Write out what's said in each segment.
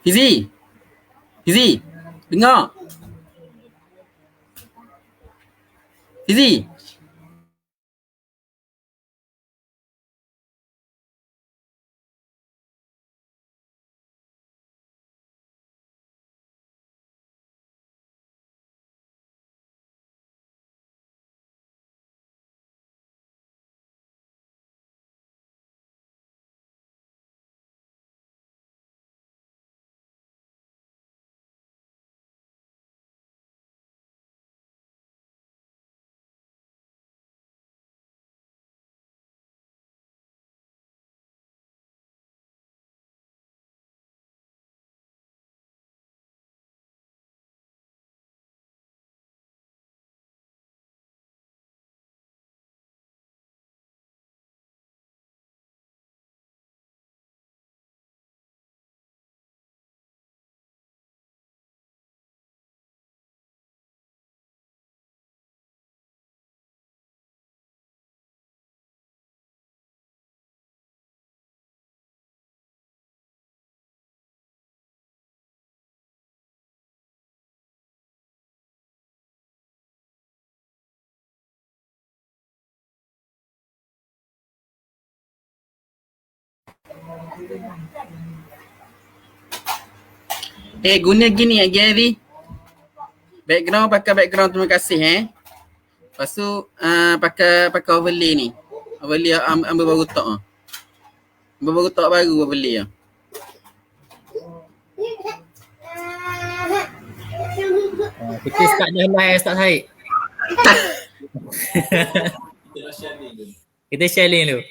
Fizi, Fizi, dengar. Fizi. Guna gini ya Gary. Background pakai background terima kasih Lepas tu pakai overlay ni. Overlay ambil baru tok ah. Ambil baru tok baru overlay ah. Kita start dah live Ustaz Haid. Kita share link dulu.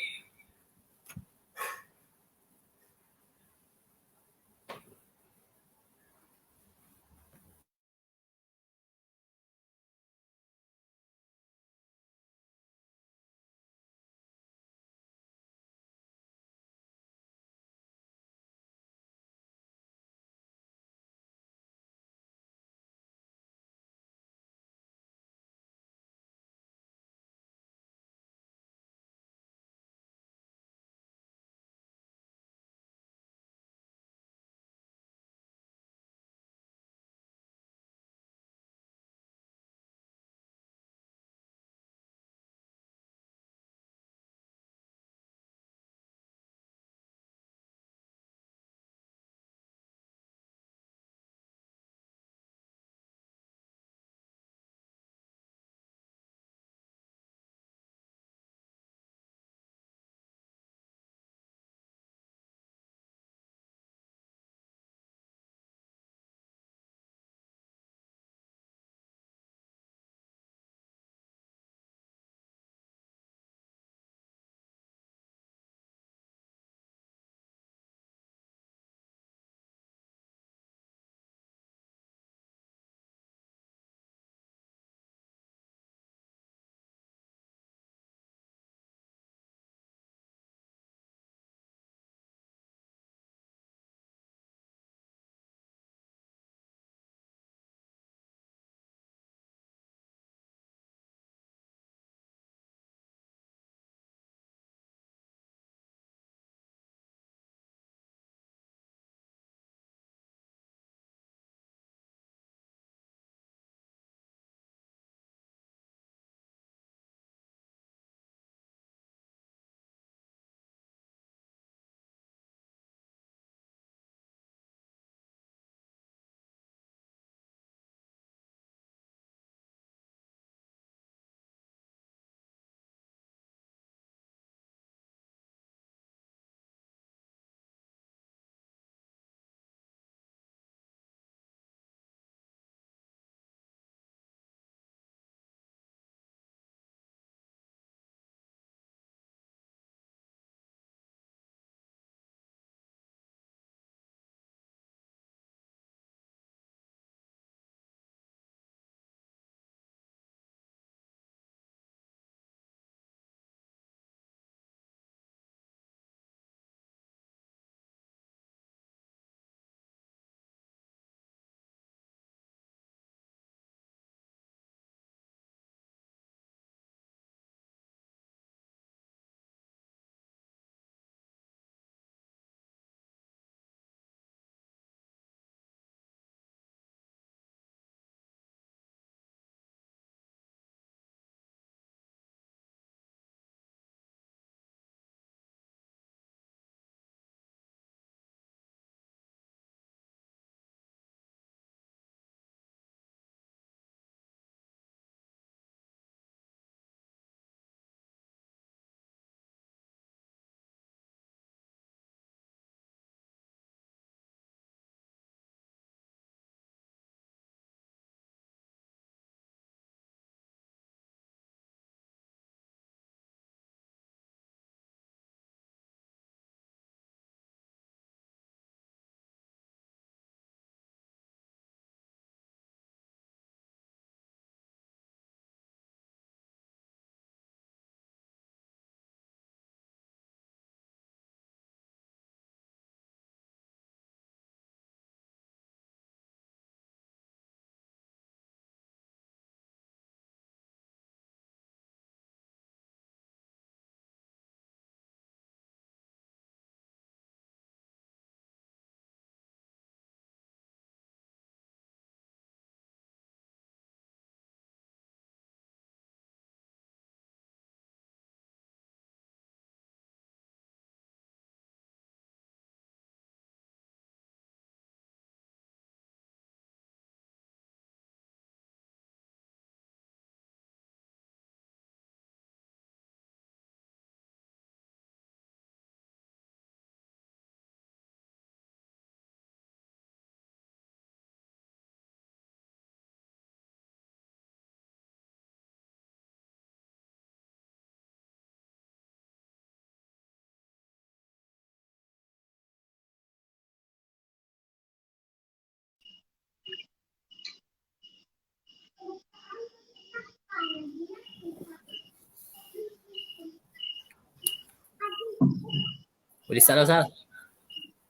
Boleh start dah Ustaz?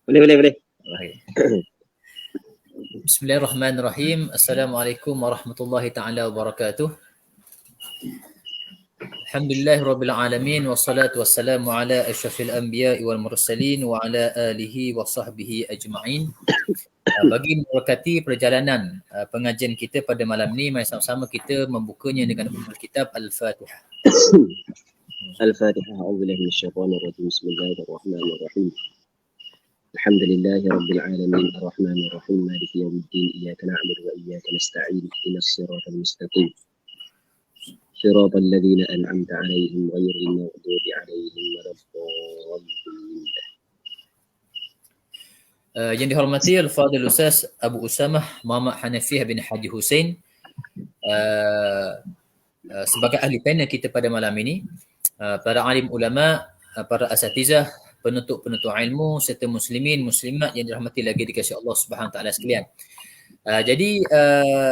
Boleh. Baik. Bismillahirrahmanirrahim. Assalamualaikum warahmatullahi taala wabarakatuh. Alhamdulillahirabbil alamin wassalatu wassalamu ala asyrafil anbiya'i wal mursalin wa ala alihi wa sahbihi ajma'in. Bagi memberkati perjalanan pengajian kita pada malam ni, mari sama-sama kita membukanya dengan ummul kitab Al-Fatihah. Al-Fatihah. A'udzubillahi minasyaitonir rajim. Bismillahirrahmanirrahim. Alhamdulillahi rabbil alamin arrahmanir rahim maliki yaumiddin iyyaka na'budu wa iyyaka nasta'in ihdinas siratal mustaqim siratal ladzina an'amta 'alaihim ghairil maghdubi 'alaihim waladdallin. Yang dihormati Al-Fadhil Ustaz Abu Usamah Muhammad Hanafiah bin Haji Hussein, sebagai ahli panel kita pada malam ini, para alim ulama, para asatizah, penuntut-penuntut ilmu serta muslimin muslimat yang dirahmati lagi dikasihi Allah Subhanahu Wa Taala sekalian. Jadi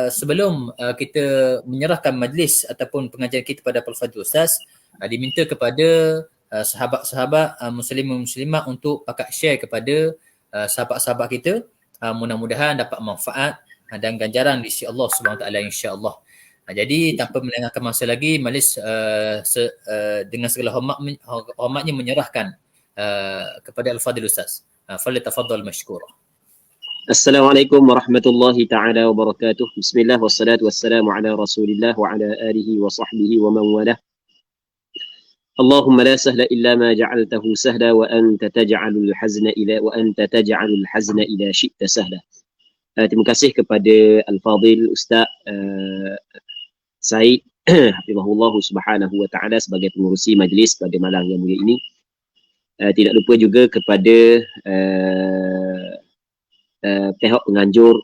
sebelum kita menyerahkan majlis ataupun pengajian kita pada Al-Fadhil Ustaz, diminta kepada sahabat-sahabat muslimin muslimat untuk pakat share kepada sahabat-sahabat kita, mudah-mudahan dapat manfaat dan ganjaran di sisi Allah Subhanahu Wa Taala insya-Allah. Jadi tanpa melengahkan masa lagi, majlis dengan segala hormatnya menyerahkan kepada Al-Fadhil Ustaz. Falyatafaddal mashkura. Assalamualaikum warahmatullahi taala wabarakatuh. Bismillah wassalatu wassalamu ala Rasulillah wa ala alihi wa sahbihi wa man walah. Allahumma la sahla illa ma ja'altahu sahla wa anta taj'alul hazna ila syi'ta sahla. Terima kasih kepada Al-Fadhil Ustaz Said hafizahullah subhanahu wa ta'ala sebagai pengurusi majlis pada malam yang mulia ini. Tidak lupa juga kepada pihak penganjur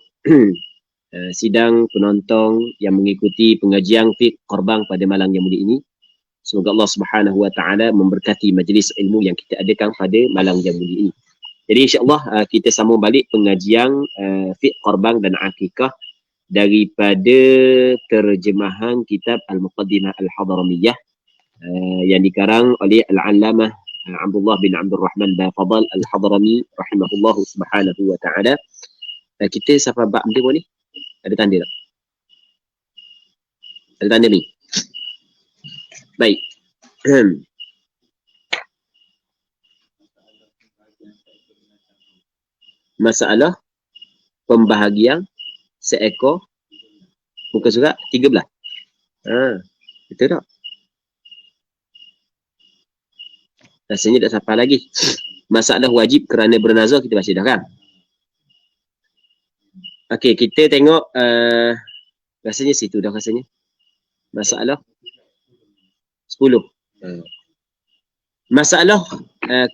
sidang, penonton yang mengikuti pengajian fiqh Qorbang pada malam yang mulia ini. Semoga Allah Subhanahu Wa Taala memberkati majlis ilmu yang kita adakan pada malam yang mulia ini. Jadi insya-Allah kita sambung balik pengajian fiqh Qorbang dan akikah daripada terjemahan kitab Al-Muqaddimah Al-Hadramiyah yang dikarang oleh Al-Allamah Abdullah bin Abdul Rahman Bafadal Al-Hadrami rahimahullahu subhanahu wa ta'ala. Kita sampai bab dia ni? Ada tanda tak? Ada tanda ni? Baik. Masalah pembahagian seekor, muka surat 13. Betul tak? Rasanya tak sampai lagi. Masalah wajib kerana bernazar kita baca dah kan? Okey, kita tengok rasanya situ dah rasanya. Masalah 10. Masalah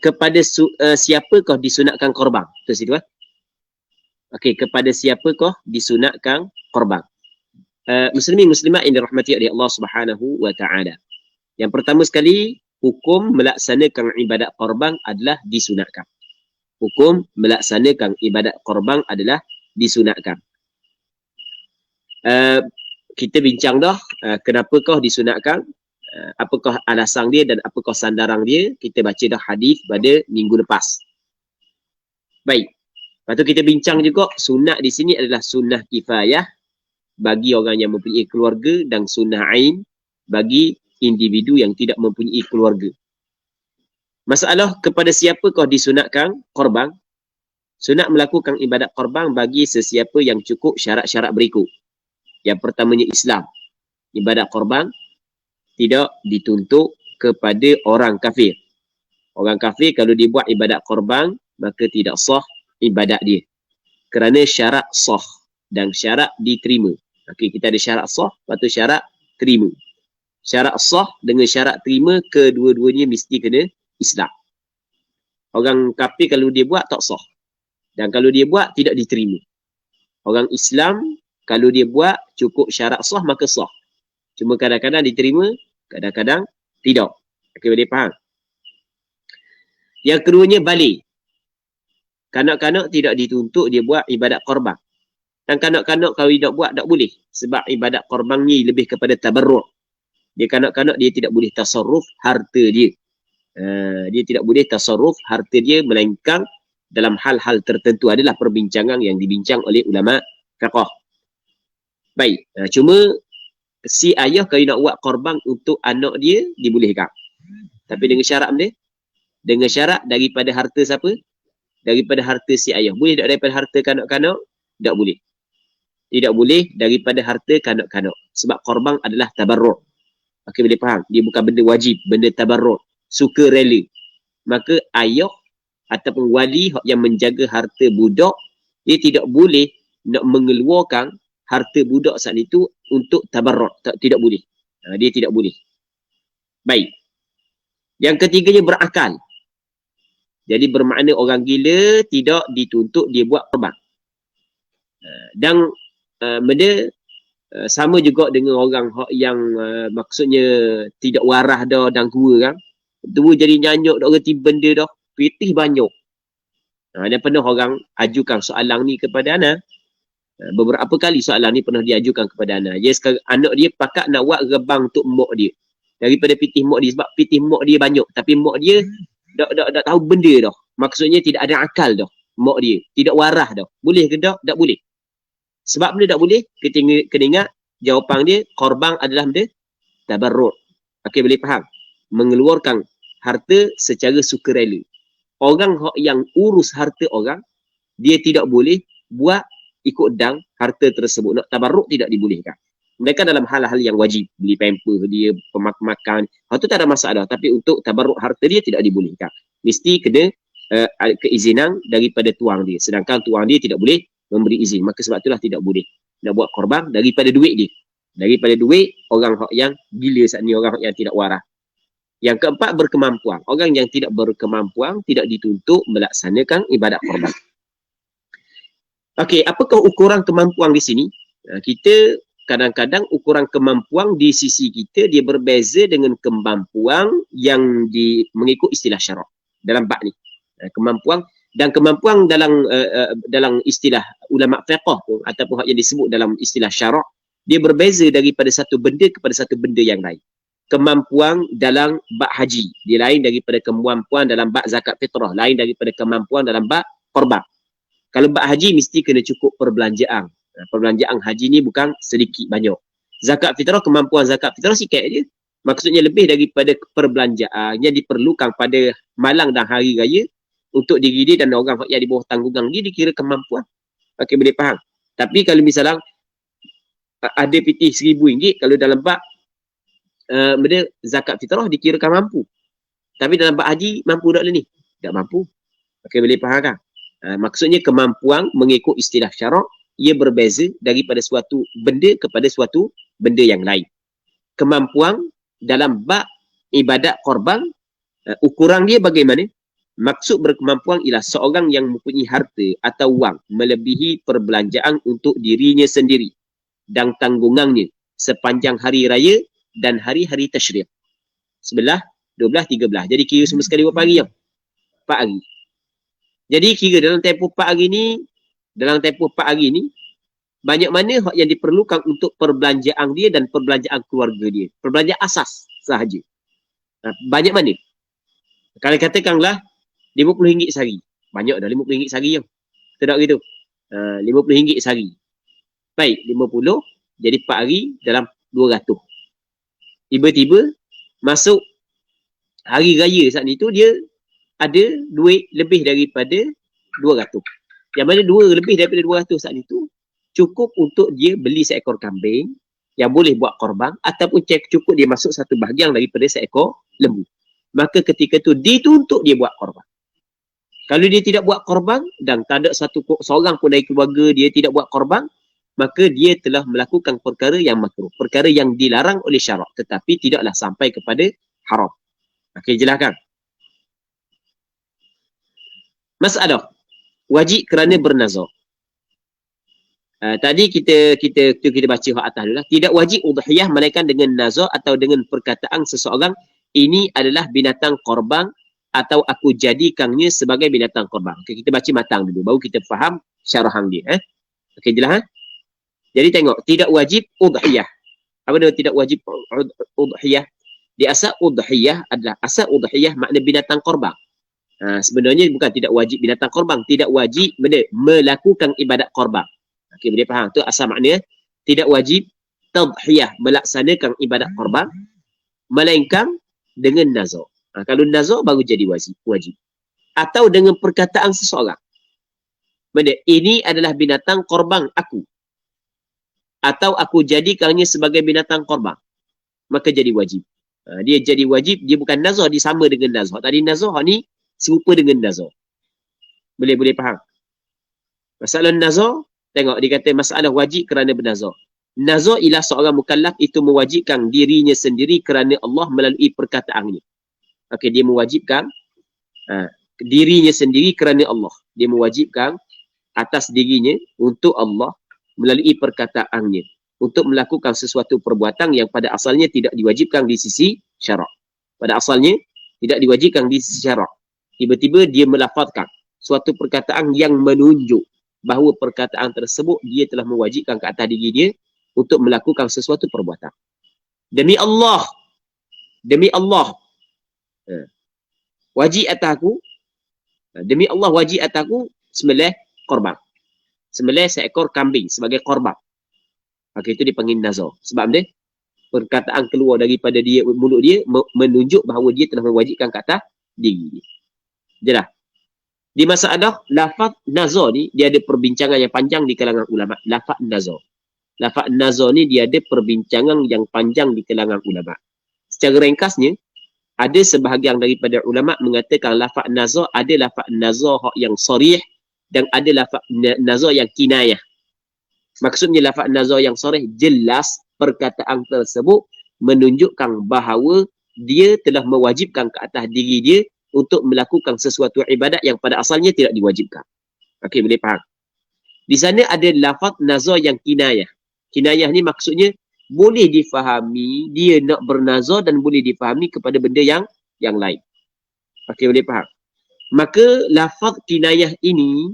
kepada siapakah disunatkan korban? Tu situ kan? Okey, kepada siapakah disunatkan korban? Muslimin muslimat yang dirahmati oleh Allah Subhanahu wa taala. Yang pertama sekali, hukum melaksanakan ibadat korban adalah disunatkan. Hukum melaksanakan ibadat korban adalah disunatkan. Kita bincang dah kenapakah disunatkan, apakah alasan dia dan apakah sandaran dia. Kita baca dah hadis pada minggu lepas. Baik. Lepas tu kita bincang juga sunat di sini adalah sunnah kifayah bagi orang yang mempunyai keluarga dan sunnah ain bagi individu yang tidak mempunyai keluarga. Masalah kepada siapakah disunatkan korban? Sunat melakukan ibadat korban bagi sesiapa yang cukup syarat-syarat berikut. Yang pertamanya Islam. Ibadat korban tidak dituntut kepada orang kafir. Orang kafir kalau dia buat ibadat korban, maka tidak sah ibadat dia. Kerana syarat sah dan syarat diterima. Okey, kita ada syarat sah, lepas tu syarat terima. Syarat sah dengan syarat terima, kedua-duanya mesti kena Islam. Orang kafir kalau dia buat tak sah. Dan kalau dia buat tidak diterima. Orang Islam kalau dia buat cukup syarat sah maka sah. Cuma kadang-kadang diterima, kadang-kadang tidak. Okey, boleh faham? Yang keduanya balik. Kanak-kanak tidak dituntut dia buat ibadat korban. Dan kanak-kanak kalau dia tak buat tak boleh. Sebab ibadat korban ni lebih kepada tabarruk. Dia kanak-kanak dia tidak boleh tasarruf harta dia. Dia tidak boleh tasarruf harta dia melainkan dalam hal-hal tertentu. Adalah perbincangan yang dibincang oleh ulama fiqh. Baik, cuma si ayah kalau nak buat korban untuk anak dia dibolehkan. Tapi dengan syarat dia, dengan syarat daripada harta siapa? Daripada harta si ayah. Boleh tak daripada harta kanak-kanak? Tak boleh. Tidak boleh daripada harta kanak-kanak. Sebab korban adalah tabarruk. Okey, boleh faham? Dia bukan benda wajib, benda tabarruk. Suka rela. Maka ayah ataupun wali yang menjaga harta budak, dia tidak boleh nak mengeluarkan harta budak saat itu untuk tabarruk. Tidak boleh. Dia tidak boleh. Baik. Yang ketiganya berakal. Jadi bermakna orang gila tidak dituntut dia buat korban. Dan benda sama juga dengan orang yang maksudnya tidak waras dah dan tua kan. Tua jadi nyanyuk dah reti benda dah. Pitih banyak. Dan pernah orang ajukan soalan ni kepada Ana. Beberapa kali soalan ni pernah diajukan kepada Ana. Dia sekarang anak dia pakat nak buat rebang untuk mak dia. Daripada pitih mak dia. Sebab pitih mak dia banyak. Tapi mak dia tak tahu benda dah. Maksudnya tidak ada akal dah. Mak dia. Tidak waras dah. Boleh ke tak? Tak boleh. Sebab benda tak boleh, kena ingat jawapan dia, korban adalah benda tabarruk. Okey, boleh faham? Mengeluarkan harta secara sukarela. Orang yang urus harta orang, dia tidak boleh buat ikut dang harta tersebut. Nak tabarruk tidak dibolehkan. Mereka dalam hal-hal yang wajib. Beli pamper dia, pemakan. Itu tak ada masalah. Tapi untuk tabarruk harta dia tidak dibolehkan. Mesti kena keizinan daripada tuang dia. Sedangkan tuang dia tidak boleh memberi izin. Maka sebab itulah tidak boleh nak buat korban daripada duit dia. Daripada duit orang yang gila saat ni, orang yang tidak waras. Yang keempat, berkemampuan. Orang yang tidak berkemampuan tidak dituntut melaksanakan ibadat korban. Okey, apakah ukuran kemampuan di sini? Kita kadang-kadang ukuran kemampuan di sisi kita dia berbeza dengan kemampuan yang mengikut istilah syarak dalam bab ni. Kemampuan dan kemampuan dalam istilah ulama fiqh ataupun yang disebut dalam istilah syarak, dia berbeza daripada satu benda kepada satu benda yang lain. Kemampuan dalam bab haji, dia lain daripada kemampuan dalam bab zakat fitrah, lain daripada kemampuan dalam bab korban. Kalau bab haji mesti kena cukup perbelanjaan. Perbelanjaan haji ni bukan sedikit banyak. Zakat fitrah, kemampuan zakat fitrah sikit je. Maksudnya lebih daripada perbelanjaan yang diperlukan pada malang dan hari raya untuk diri dia dan orang yang di bawah tanggungan dia dikira kemampuan. Okey, boleh faham. Tapi kalau misalnya ada pitih RM1,000 kalau dalam bab benda zakat fitrah dikirakan mampu. Tapi dalam bab haji mampu tak ni? Tak mampu. Okey, boleh faham kan? Maksudnya kemampuan mengikut istilah syarak ia berbeza daripada suatu benda kepada suatu benda yang lain. Kemampuan dalam bab ibadat korban, ukuran dia bagaimana? Maksud berkemampuan ialah seorang yang mempunyai harta atau wang melebihi perbelanjaan untuk dirinya sendiri dan tanggungannya sepanjang hari raya dan hari-hari tasyrik. 11, 12, 13. Jadi kira semua sekali berapa hari? 4 hari. Jadi kira dalam tempoh 4 hari ni, banyak mana yang diperlukan untuk perbelanjaan dia dan perbelanjaan keluarga dia. Perbelanjaan asas sahaja. Banyak mana? Kalau katakanlah RM50 sehari. Banyak dah RM50 sehari yang. Tak gitu. RM50 sehari. Baik, 50 jadi 4 hari dalam 200. Tiba-tiba masuk hari raya saat ni tu dia ada duit lebih daripada 200. Yang mana lebih daripada 200 saat itu cukup untuk dia beli seekor kambing yang boleh buat korban ataupun cukup dia masuk satu bahagian daripada seekor lembu. Maka ketika tu dituntut dia buat korban. Kalau dia tidak buat korban dan tak ada seorang pun dari keluarga dia tidak buat korban, maka dia telah melakukan perkara yang makruh, perkara yang dilarang oleh syarak tetapi tidaklah sampai kepada haram. Okey, jelaskan. Masalah wajib kerana bernazar. Tadi kita baca hak atas dulu lah. Tidak wajib udhiyah melainkan dengan nazar atau dengan perkataan seseorang, ini adalah binatang korban atau aku jadikannya sebagai binatang korban. Okay, kita baca matang dulu baru kita faham syarahan dia. Okey, jelas. Jadi tengok, tidak wajib udhiyah. Apa dia tidak wajib udhiyah? Di asal udhiyah adalah asal udhiyah makna binatang korban. Sebenarnya bukan tidak wajib binatang korban, tidak wajib melakukan ibadat korban. Okey, boleh faham? Tu asal makna tidak wajib tadhiyah, melaksanakan ibadat korban, melainkan dengan nazar. Kalau nazar baru jadi wajib. Atau dengan perkataan seseorang. Ini adalah binatang korban aku. Atau aku jadikannya sebagai binatang korban. Maka jadi wajib. Dia jadi wajib, dia bukan nazar, dia sama dengan nazar. Tadi nazar ni serupa dengan nazar. Boleh faham? Masalah nazar, tengok dia kata masalah wajib kerana bernazar. Nazar ialah seorang mukallaf itu mewajibkan dirinya sendiri kerana Allah melalui perkataannya. Okey, dia mewajibkan dirinya sendiri kerana Allah. Dia mewajibkan atas dirinya untuk Allah melalui perkataannya. Untuk melakukan sesuatu perbuatan yang pada asalnya tidak diwajibkan di sisi syarak. Pada asalnya tidak diwajibkan di sisi syarak. Tiba-tiba dia melafazkan suatu perkataan yang menunjuk bahawa perkataan tersebut dia telah mewajibkan ke atas diri dia untuk melakukan sesuatu perbuatan. Demi Allah, wajib atas aku, demi Allah wajib atas aku sembelih korban. Sembelih seekor kambing sebagai korban. Maka itu dipanggil nazar. Sebab dia perkataan keluar daripada dia, mulut dia menunjuk bahawa dia telah mewajibkan ke atas diri dia. Jelas? Di masalah lafaz nazar ni dia ada perbincangan yang panjang di kalangan ulama. Lafaz nazar. Lafaz nazar ni dia ada perbincangan yang panjang di kalangan ulama. Secara ringkasnya, ada sebahagian daripada ulama mengatakan lafaz nazar ada lafaz nazar yang sarih dan ada lafaz nazar yang kinayah. Maksudnya lafaz nazar yang sarih jelas perkataan tersebut menunjukkan bahawa dia telah mewajibkan ke atas diri dia untuk melakukan sesuatu ibadat yang pada asalnya tidak diwajibkan. Okey, boleh faham? Di sana ada lafaz nazar yang kinayah. Kinayah ni maksudnya boleh difahami dia nak bernazar dan boleh difahami kepada benda yang lain. Okey, boleh faham? Maka lafaz kinayah ini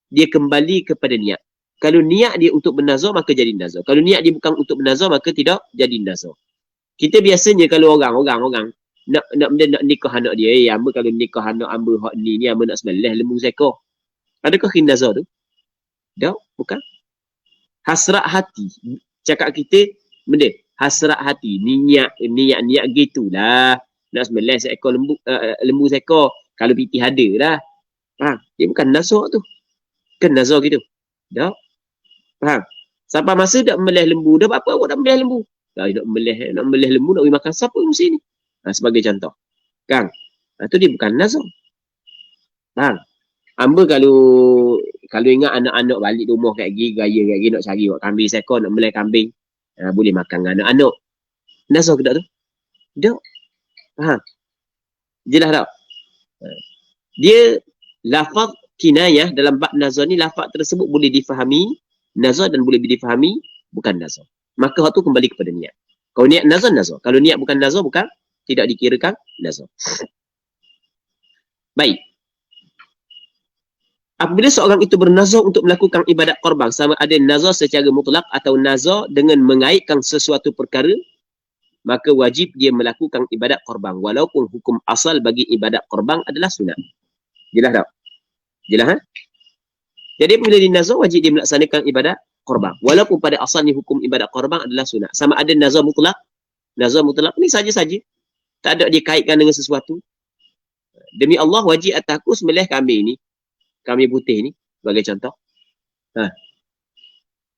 dia kembali kepada niat. Kalau niat dia untuk bernazar maka jadi nazar. Kalau niat dia bukan untuk bernazar maka tidak jadi nazar. Kita biasanya kalau orang nak nikah anak dia, hamba kalau nikah anak hamba hak ni hamba nak sembelih lembu seekor. Adakah kena nazar tu? Tak, bukan. Hasrat hati. Cakap kita benda hasrat hati, niat gitulah. Nak sembelih seekor lembu seekor kalau piti ada lah. Dia bukan nazar tu. Kan nazar gitu. Tak. Faham? Sampai masa dak melih lembu, dah apa awak dak melih lembu? Dah nak melih lembu nak pergi makan siapa musim ni? Sebagai contoh. Kan? Itu dia bukan nazar. Faham? Hamba kalau ingat anak-anak balik rumah kat gigi gaya kat gigi nak cari buat kambing seekor, nak melih kambing, boleh makan dengan anak-anak. Nazar ke tak tu? Tak. Faham? Jelas tak? Dia lafaz kinayah dalam bab nazar ni, lafaz tersebut boleh difahami nazar dan boleh difahami bukan nazar. Maka hak tu kembali kepada niat. Kalau niat nazar, nazar. Kalau niat bukan nazar, bukan, tidak dikirakan nazar. Baik. Apabila seorang itu bernazar untuk melakukan ibadat korban, sama ada nazar secara mutlak atau nazar dengan mengaitkan sesuatu perkara, maka wajib dia melakukan ibadat korban. Walaupun hukum asal bagi ibadat korban adalah sunat. Jelas tak? Jelas, ha? Jadi apabila dia nazar, wajib dia melaksanakan ibadat korban. Walaupun pada asalnya hukum ibadat korban adalah sunat. Sama ada nazar mutlak ni saja-saja. Tak ada dia kaitkan dengan sesuatu. Demi Allah wajib atas aku sembelih kambing ni. Kambing putih ni sebagai contoh.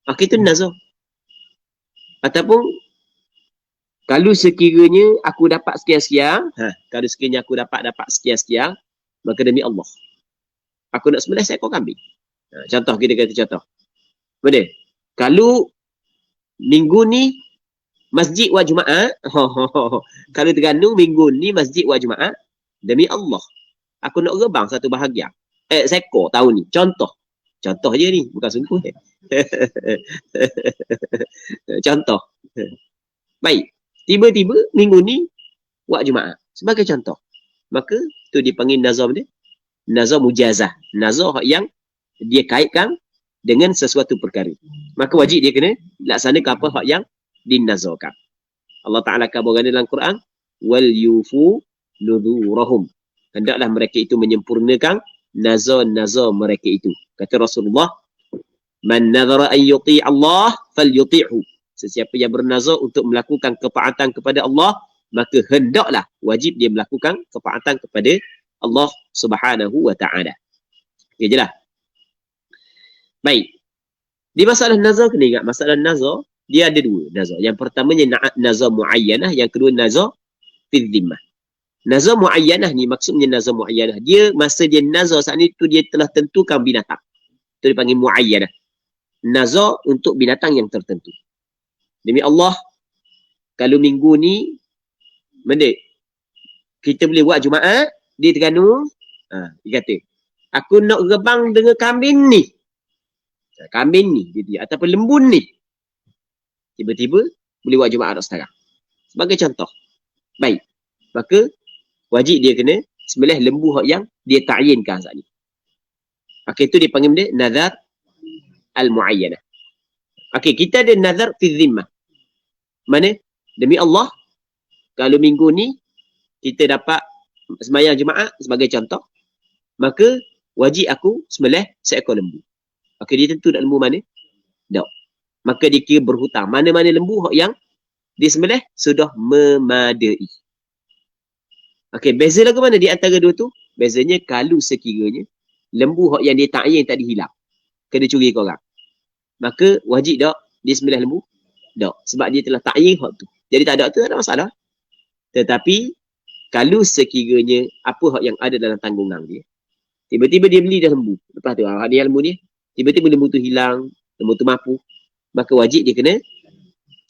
Maka itu nazar. Ataupun kalau sekiranya aku dapat sekian-sekian, kalau sekiranya aku dapat sekian-sekian, maka demi Allah aku nak sembelih seekor kambing. Contoh, kita kata contoh. Betul? Kalau minggu ni masjid wa Jumaat, kalau Terengganu minggu ni masjid wa Jumaat, demi Allah aku nak rebang satu bahagian. Seekor tahun ni. Contoh je ni, bukan sungguh. Contoh. Baik. Tiba-tiba minggu ni buat Jumaat. Sebagai contoh. Maka tu dipanggil nazar dia. Nazar mujazah. Nazar yang dia kaitkan dengan sesuatu perkara. Maka wajib dia kena laksanakan apa hak yang dinazarkan. Allah Ta'ala kabarkan dalam Quran, wal yufu nudurahum. Hendaklah mereka itu menyempurnakan nazar-nazar mereka itu. Kata Rasulullah, man nadhara an yuti' Allah falyuti'hu. Sesiapa yang bernazar untuk melakukan ketaatan kepada Allah, maka hendaklah wajib dia melakukan ketaatan kepada Allah Subhanahu wa taala. Okey jelas. Baik. Di masalah nazar kena ingat, masalah nazar dia ada dua nazar. Yang pertamanya nazar muayyanah, yang kedua nazar fi dhimmah. Nazar muayyanah ni maksudnya nazar muayyanah. Dia masa dia nazar saat ni tu dia telah tentukan binatang. Itu dipanggil muayyanah. Nazar untuk binatang yang tertentu. Demi Allah, kalau minggu ni benda kita boleh buat Jumaat di Terengganu, dia kata, aku nak rebang dengan kambing ni. Kambing ni dia ataupun lembu ni. Tiba-tiba boleh buat Jumaat sekarang. Sebagai contoh. Baik. Maka wajib dia kena sembelih lembu yang dia ta'yinkan saat ni. Okey, itu dipanggil benda nazar al-muayyanah. Okey, kita ada nazar fi dhimmah. Mana? Demi Allah, kalau minggu ni kita dapat sembahyang Jumaat sebagai contoh, maka wajib aku sembelih seekor lembu. Okey, dia tentu nak lembu mana? Tak. Maka dia kira berhutang. Mana-mana lembu yang disembelih sudah memadai. Okey, beza lagu mana di antara dua tu? Bezanya kalau sekiranya lembu yang dia ta'yin tadi hilang, kena curi ke orang, maka wajib tak dia sembelih lembu? Tak. Sebab dia telah ta'yin hak tu. Jadi tak ada tu, tak ada masalah. Tetapi kalau sekiranya apa hak yang ada dalam tanggungan dia, tiba-tiba dia beli dah lembu, lepas tu dia lembu ni, tiba-tiba lembu tu hilang, lembu tu mampu, maka wajib dia kena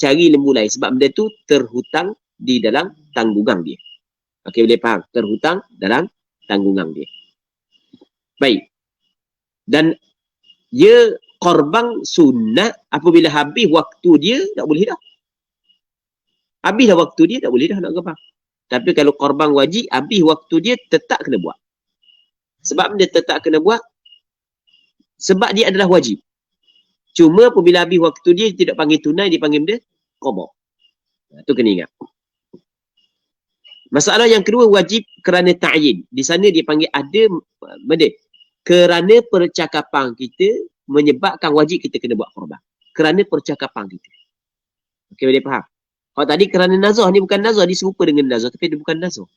cari lembu lain sebab benda tu terhutang di dalam tanggungan dia. Okey, boleh faham? Terhutang dalam tanggungan dia. Baik. Dan dia korban sunat apabila habis waktu dia, tak boleh dah. Habis dah waktu dia, tak boleh dah nak korban. Tapi kalau korban wajib, habis waktu dia tetap kena buat. Sebab dia tetap kena buat, sebab dia adalah wajib. Cuma apabila habis waktu dia, tidak panggil tunai, dia panggil benda qada. Itu kena ingat. Masalah yang kedua, wajib kerana ta'yin. Di sana dia panggil ada benda. Kerana percakapan kita menyebabkan wajib kita kena buat korban. Kerana percakapan kita. Okey, boleh faham? Kalau tadi kerana nazar, ni bukan nazar, dia serupa dengan nazar, tapi dia bukan nazar.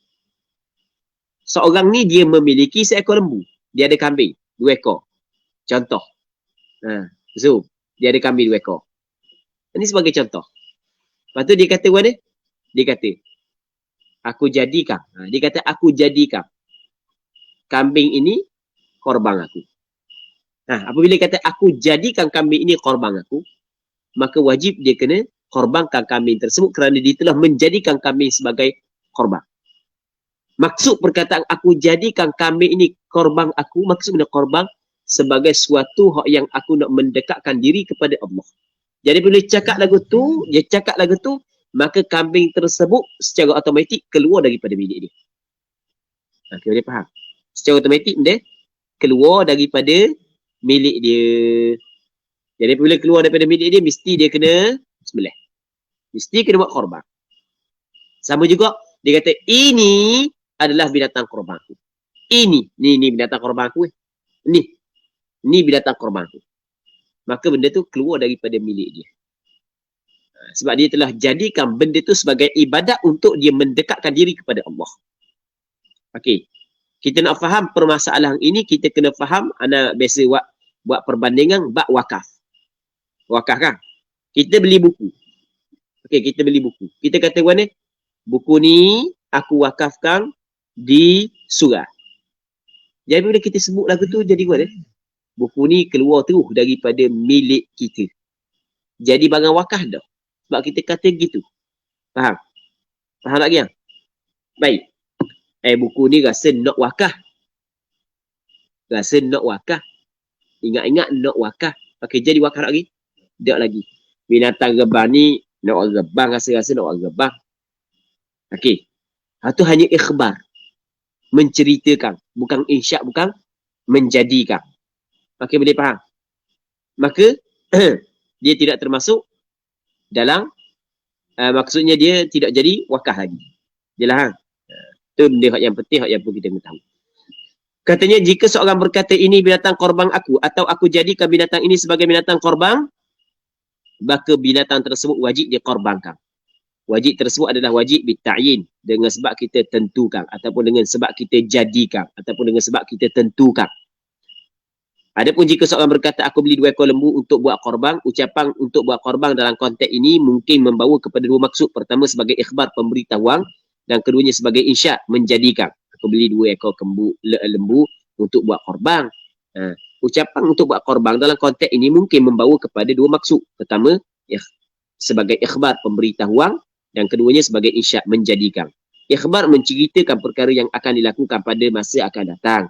Seorang ni dia memiliki seekor lembu. Dia ada kambing, 2 ekor. Contoh. Zoom. Dia ada kambing 2 ekor. Ini sebagai contoh. Lepas tu dia kata mana? Dia kata, aku jadikan. Dia kata, aku jadikan kambing ini korban aku. Apabila dia kata, aku jadikan kambing ini korban aku, maka wajib dia kena korbankan kambing tersebut kerana dia telah menjadikan kambing sebagai korban. Maksud perkataan aku jadikan kambing ini korban aku, maksudnya korban sebagai suatu hak yang aku nak mendekatkan diri kepada Allah. Jadi bila cakap lagu tu, dia cakap lagu tu, maka kambing tersebut secara automatik keluar daripada milik dia. Okay, boleh faham? Secara automatik dia keluar daripada milik dia. Jadi bila keluar daripada milik dia, mesti dia kena sembelih. Mesti kena buat korban. Sama juga, dia kata, ini adalah binatang korbanku. Ini binatang korbanku. Ini binatang korbanku. Maka benda tu keluar daripada milik dia. Sebab dia telah jadikan benda tu sebagai ibadat untuk dia mendekatkan diri kepada Allah. Okey. Kita nak faham permasalahan ini, kita kena faham, anak biasa buat perbandingan bab wakaf. Wakaf kan? Kita beli buku. Okey, kita beli buku. Kita kata mana? Buku ni aku wakafkan di surau. Jadi bila kita sebut lagu tu, jadi mana? Buku ni keluar terus daripada milik kita. Jadi barang wakaf dah. Sebab kita kata gitu. Faham? Faham lagi yang? Baik. Buku ni rasa nak wakaf. Rasa nak wakaf. Ingat-ingat nak wakaf. Okey, jadi wakaf lagi? Tak lagi. Binatang rebang ni nak rebang, rasa-rasa nak rebang. Okey. Itu hanya ikhbar. Menceritakan. Bukan insya', bukan menjadikan. Okey, boleh faham? Maka, dia tidak termasuk dalam, maksudnya dia tidak jadi wakaf lagi. Jelas ha? Itu benda yang penting, yang perlu kita tahu. Katanya jika seorang berkata ini binatang korban aku atau aku jadikan binatang ini sebagai binatang korban, maka binatang tersebut wajib dikorbankan. Wajib tersebut adalah wajib bita'yin dengan sebab kita tentukan ataupun dengan sebab kita jadikan ataupun dengan sebab kita tentukan. Adapun jika seorang berkata aku beli 2 ekor lembu untuk buat korban, ucapan untuk buat korban dalam konteks ini mungkin membawa kepada 2 maksud. Pertama sebagai ikhbar pemberitahuan dan keduanya sebagai insya menjadikan. Aku beli 2 ekor lembu untuk buat korban. Ucapan untuk buat korban dalam konteks ini mungkin membawa kepada 2 maksud. Pertama sebagai ikhbar pemberitahuan dan keduanya sebagai insya menjadikan. Ikhbar menceritakan perkara yang akan dilakukan pada masa akan datang.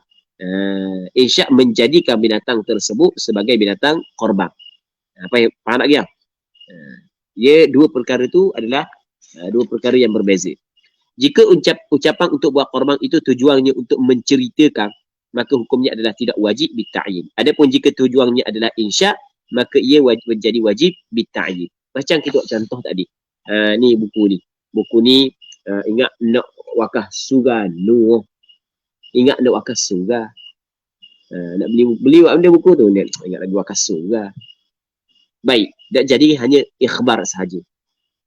Insya menjadikan binatang tersebut sebagai binatang korban. Apa yang faham tak dia? Ya, 2 perkara itu adalah 2 perkara yang berbeza. Jika ucapan untuk buat korban itu tujuannya untuk menceritakan, maka hukumnya adalah tidak wajib bita'yin. Adapun jika tujuannya adalah insya, maka ia menjadi wajib bita'yin. Macam kita buat contoh tadi. Ni buku ni. Buku ni ingat nak wakaf surah Nuh. Ingat nak wakaf surah. Nak beli benda buku tu, ingat lagi wakaf surah. Baik, tak jadi hanya ikhbar sahaja.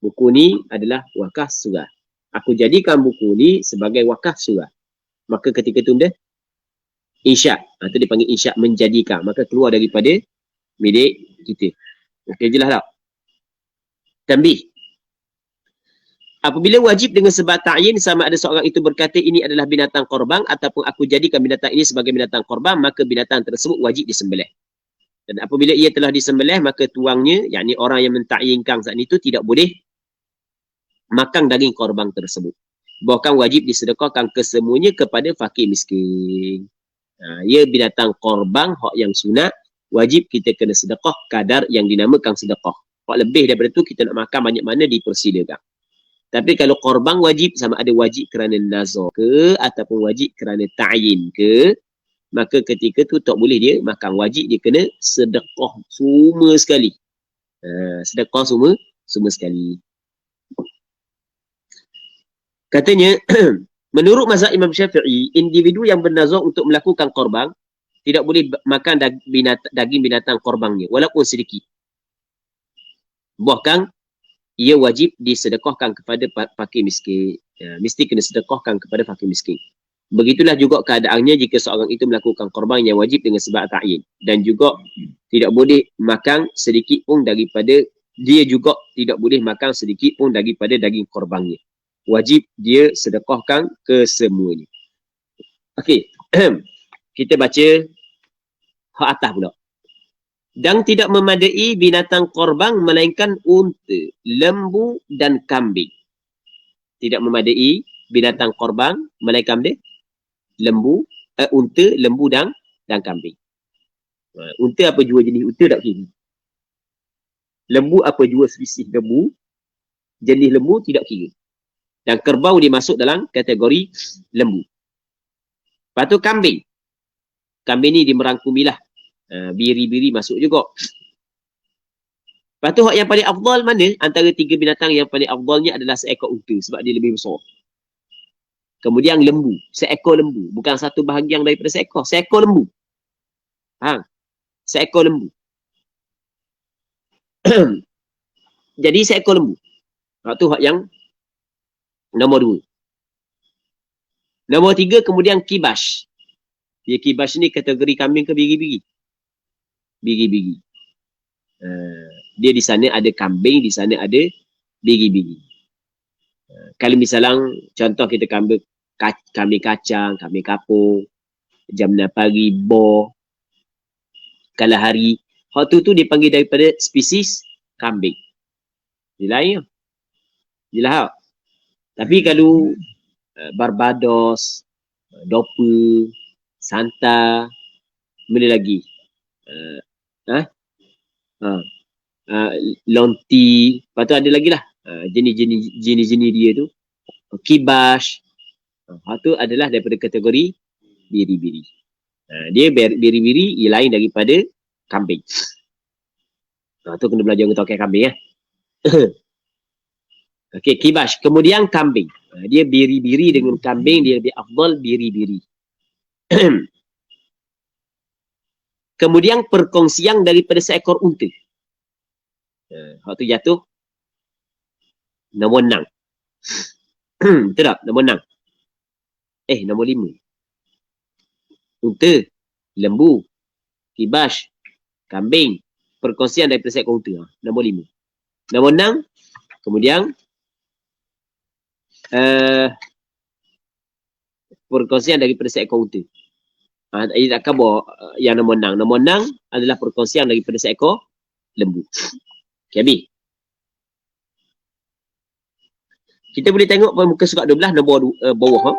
Buku ni adalah wakaf surah. Aku jadikan buku ni sebagai wakaf surah. Maka ketika tu dia insya, itu dipanggil insya menjadikan. Maka keluar daripada milik kita. Okey, jelas tak? Tambih. Apabila wajib dengan sebab ta'yin, sama ada seorang itu berkata ini adalah binatang korban ataupun aku jadikan binatang ini sebagai binatang korban, maka binatang tersebut wajib disembelih. Dan apabila ia telah disembelih, maka tuangnya, yakni orang yang mentakyinkan saat itu tidak boleh makan daging korban tersebut. Bahkan wajib disedekahkan kesemuanya kepada fakir miskin. Ia binatang korban, hak yang sunat, wajib kita kena sedekah kadar yang dinamakan sedekah. Hak lebih daripada tu kita nak makan banyak mana dipersilakan. Tapi kalau korban wajib, sama ada wajib kerana nazar ke ataupun wajib kerana ta'yin ke, maka ketika tu tak boleh dia makan. Wajib dia kena sedekah semua sekali. Sedekah semua sekali. Katanya, menurut mazhab Imam Syafi'i, individu yang bernazar untuk melakukan korban tidak boleh makan daging binatang korbannya, walaupun sedikit. Bahkan, ia wajib disedekahkan kepada fakir miskin. Mesti kena sedekahkan kepada fakir miskin. Begitulah juga keadaannya jika seorang itu melakukan korban yang wajib dengan sebab ta'yin. Dan juga tidak boleh makan sedikit pun daripada, dia juga tidak boleh makan sedikit pun daripada daging korbannya. Wajib dia sedekahkan kesemuanya. Okey. Kita baca hak atas pula. Dan tidak memadai binatang korban melainkan unta, lembu dan kambing. Tidak memadai binatang korban melainkan dia unta, lembu dan kambing. Unta apa jua jenis unta tak kira. Lembu apa jua spesies lembu, jenis lembu tidak kira. Dan kerbau dia masuk dalam kategori lembu. Lepas tu kambing. Kambing ni dia merangkumilah. Biri-biri masuk juga. Lepas tu yang paling afdal mana? Antara 3 binatang yang paling afdalnya adalah seekor unta sebab dia lebih besar. Kemudian lembu. Seekor lembu. Bukan satu bahagian daripada seekor. Seekor lembu. Seekor lembu. Jadi seekor lembu. Itu hak yang nombor 2. Nombor 3 kemudian kibash. Dia kibash ni kategori kambing ke biri-biri? Biri-biri. Dia di sana ada kambing, di sana ada biri-biri. Kalau misalnya contoh kita kambing kacang, kambing kapur, jam 6 pagi, bor, kalahari. Hak tu dipanggil daripada spesies kambing. Dia lain. Jelas tak? Tapi kalau Barbados, Dopa, Santa, mana lagi? Lonti, lepas tu ada lagi lah jenis-jenis dia tu. Kibash, itu adalah daripada kategori biri-biri. Dia biri-biri, ia lain daripada kambing. Tu kena belajar untuk kambing. Okey, kibash. Kemudian kambing. Dia biri-biri dengan kambing, dia lebih afdal biri-biri. Kemudian perkongsian daripada seekor unta. Waktu jatuh, nombor 6. Betul tak? Nombor 6. Nombor 5. Unta, lembu, kibas, kambing. Perkongsian daripada seekor unta. Nombor 5. Nombor 6. Kemudian, perkongsian daripada seekor unta. Ini takkan bawa yang nombor 6. Nombor 6 adalah perkongsian daripada seekor lembu. Okay, habis. Kita boleh tengok pada muka surat 12 nombor bawah.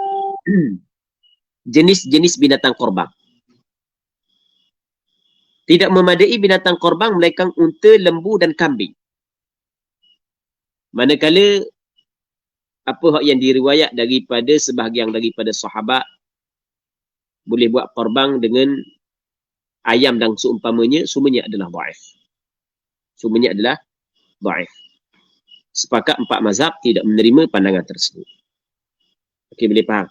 Jenis-jenis binatang korban. Tidak memadai binatang korban melainkan unta, lembu dan kambing. Manakala apa yang diriwayat daripada sebahagian daripada sahabat boleh buat korban dengan ayam dan seumpamanya, semuanya adalah dhaif. Semuanya adalah dhaif. Sepakat 4 mazhab tidak menerima pandangan tersebut. Okey, boleh faham?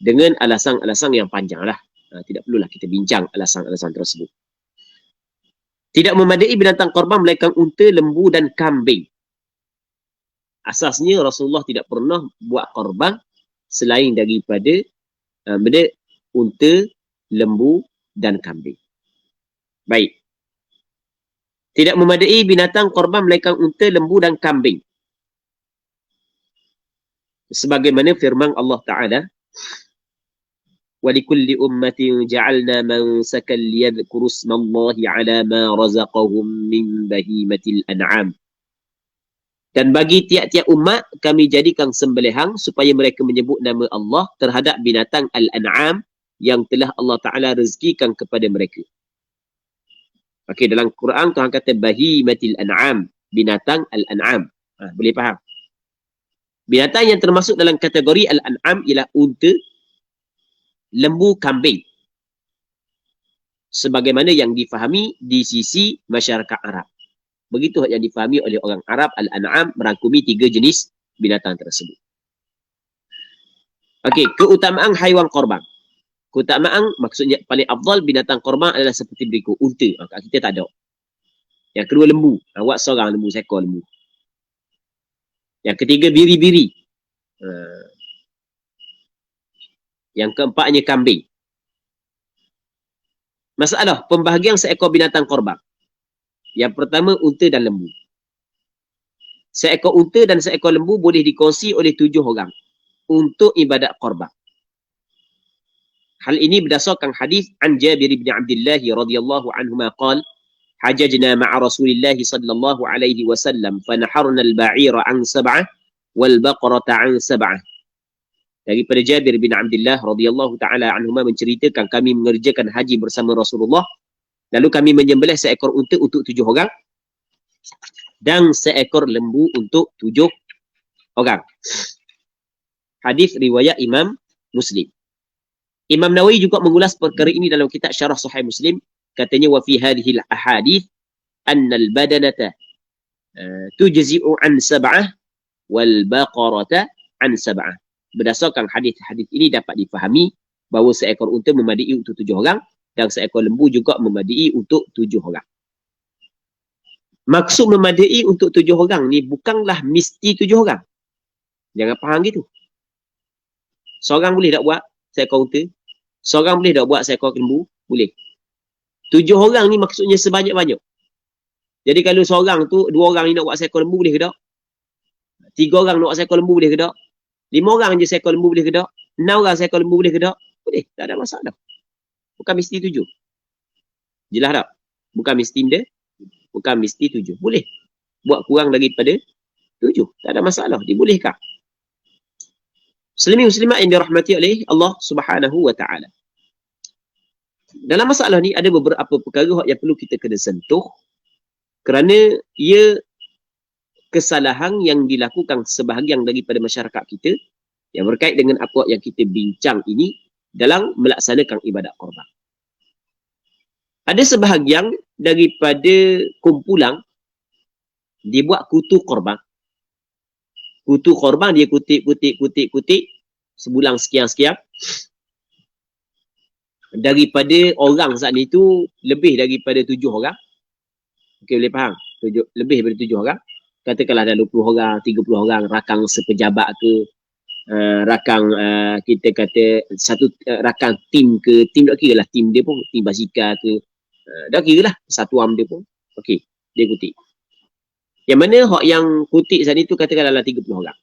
Dengan alasan-alasan yang panjang lah. Tidak perlulah kita bincang alasan-alasan tersebut. Tidak memadai binatang korban melainkan unta, lembu dan kambing. Asasnya Rasulullah tidak pernah buat korban selain daripada unta, lembu dan kambing. Baik. Tidak memadai binatang korban melainkan unta, lembu dan kambing. Sebagaimana firman Allah Ta'ala, وَلِكُلِّ أُمَّةٍ جَعَلْنَا مَنْسَكًا لِيَذْكُرُوا اسْمَ اللَّهِ عَلَى مَا رَزَقَهُمْ مِنْ بَهِيمَةِ الْأَنْعَامِ. Dan bagi tiap-tiap umat kami jadikan sembelihan supaya mereka menyebut nama Allah terhadap binatang al-an'am yang telah Allah Ta'ala rezekikan kepada mereka. Okey, dalam Quran Tuhan kata bahimatil an'am, binatang al-an'am. Boleh faham? Binatang yang termasuk dalam kategori al-an'am ialah unta, lembu, kambing. Sebagaimana yang difahami di sisi masyarakat Arab. Begitu yang difahami oleh orang Arab, al-an'am merangkumi 3 jenis binatang tersebut. Okey, keutamaan haiwan korban. Keutamaan maksudnya paling afdal binatang korban adalah seperti berikut. Unta, kat kita tak ada. Yang kedua lembu. Awak seorang lembu, seekor lembu. Yang ketiga biri-biri. Yang keempatnya kambing. Masalah pembahagian seekor binatang korban. Yang pertama unta dan lembu. Seekor unta dan seekor lembu boleh dikongsi oleh 7 orang untuk ibadat korban. Hal ini berdasarkan hadis an Jabir bin Abdullah radhiyallahu anhuma qala hajajna ma'a Rasulillah sallallahu alaihi wasallam fanaharna al-ba'ira an 7 wal baqarata an 7. Daripada Jabir bin Abdullah radhiyallahu taala anhuma menceritakan kami mengerjakan haji bersama Rasulullah, lalu kami menyembelih seekor unta untuk 7 orang dan seekor lembu untuk 7 orang. Hadis riwayat Imam Muslim. Imam Nawawi juga mengulas perkara ini dalam kitab Syarah Sahih Muslim. Katanya wa fi hadhihi al-ahadith anna al-badanata tujzi'u an 7 wal baqarata an 7. Berdasarkan hadis-hadis ini dapat difahami bahawa seekor unta memadai untuk 7 orang dan seekor lembu juga memadai untuk 7 orang. Maksud memadai untuk 7 orang ni bukanlah mesti 7 orang. Jangan faham gitu. Seorang boleh tak buat seekor unta? Seorang boleh tak buat seekor lembu? Boleh. 7 orang ni maksudnya sebanyak-banyak. Jadi kalau seorang tu, 2 orang ni nak buat seekor lembu boleh ke tak? 3 orang nak buat seekor lembu boleh ke tak? 5 orang je seekor lembu boleh ke tak? 6 orang seekor lembu boleh ke tak? Boleh, tak ada masalah. Bukan mesti 7. Jelas tak? Bukan mesti dia. Bukan mesti 7. Boleh. Buat kurang daripada 7. Tak ada masalah. Dibolehkan. Muslimin-muslimat yang dirahmati oleh Allah Subhanahu wa taala. Dalam masalah ni ada beberapa perkara yang perlu kita kena sentuh kerana ia kesalahan yang dilakukan sebahagian daripada masyarakat kita yang berkait dengan apa yang kita bincang ini dalam melaksanakan ibadat korban. Ada sebahagian daripada kumpulan dibuat kutu korban. Kutu korban dia kutip. Sebulan sekian-sekian. Daripada orang saat ni tu lebih daripada 7 orang. Okey, boleh faham? Lebih daripada 7 orang. Katakanlah ada 20 orang, 30 orang, rakang sepejabat ke, rakang kita kata satu rakang tim ke, tim tak kira lah tim dia pun, tim basikal ke, dah kira lah satuan dia pun. Okey, dia kutip. Yang mana hak yang kutip saat ni tu katakan dalam 30 orang.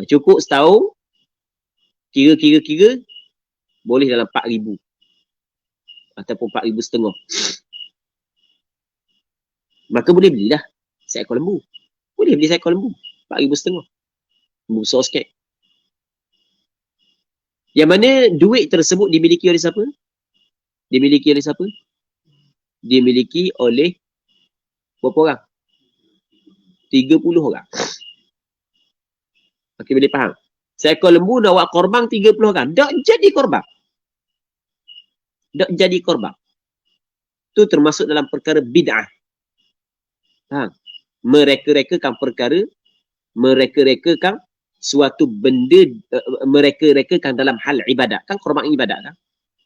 Cukup setahun, kira boleh dalam 4,000 ataupun 4,500. Maka boleh belilah seekor lembu. Boleh beli seekor lembu 4,500. Lembu besar sikit. Yang mana duit tersebut dimiliki oleh siapa? Dimiliki oleh siapa? Dimiliki oleh berapa orang? 30 orang. Okey, boleh faham? Seekor lembu nak buat korban 30 orang. Tak jadi korban. Tak jadi korban. Itu termasuk dalam perkara bid'ah. Mereka-rekakan perkara, mereka-rekakan suatu benda, mereka-rekakan dalam hal ibadat. Kan korban ibadat kan?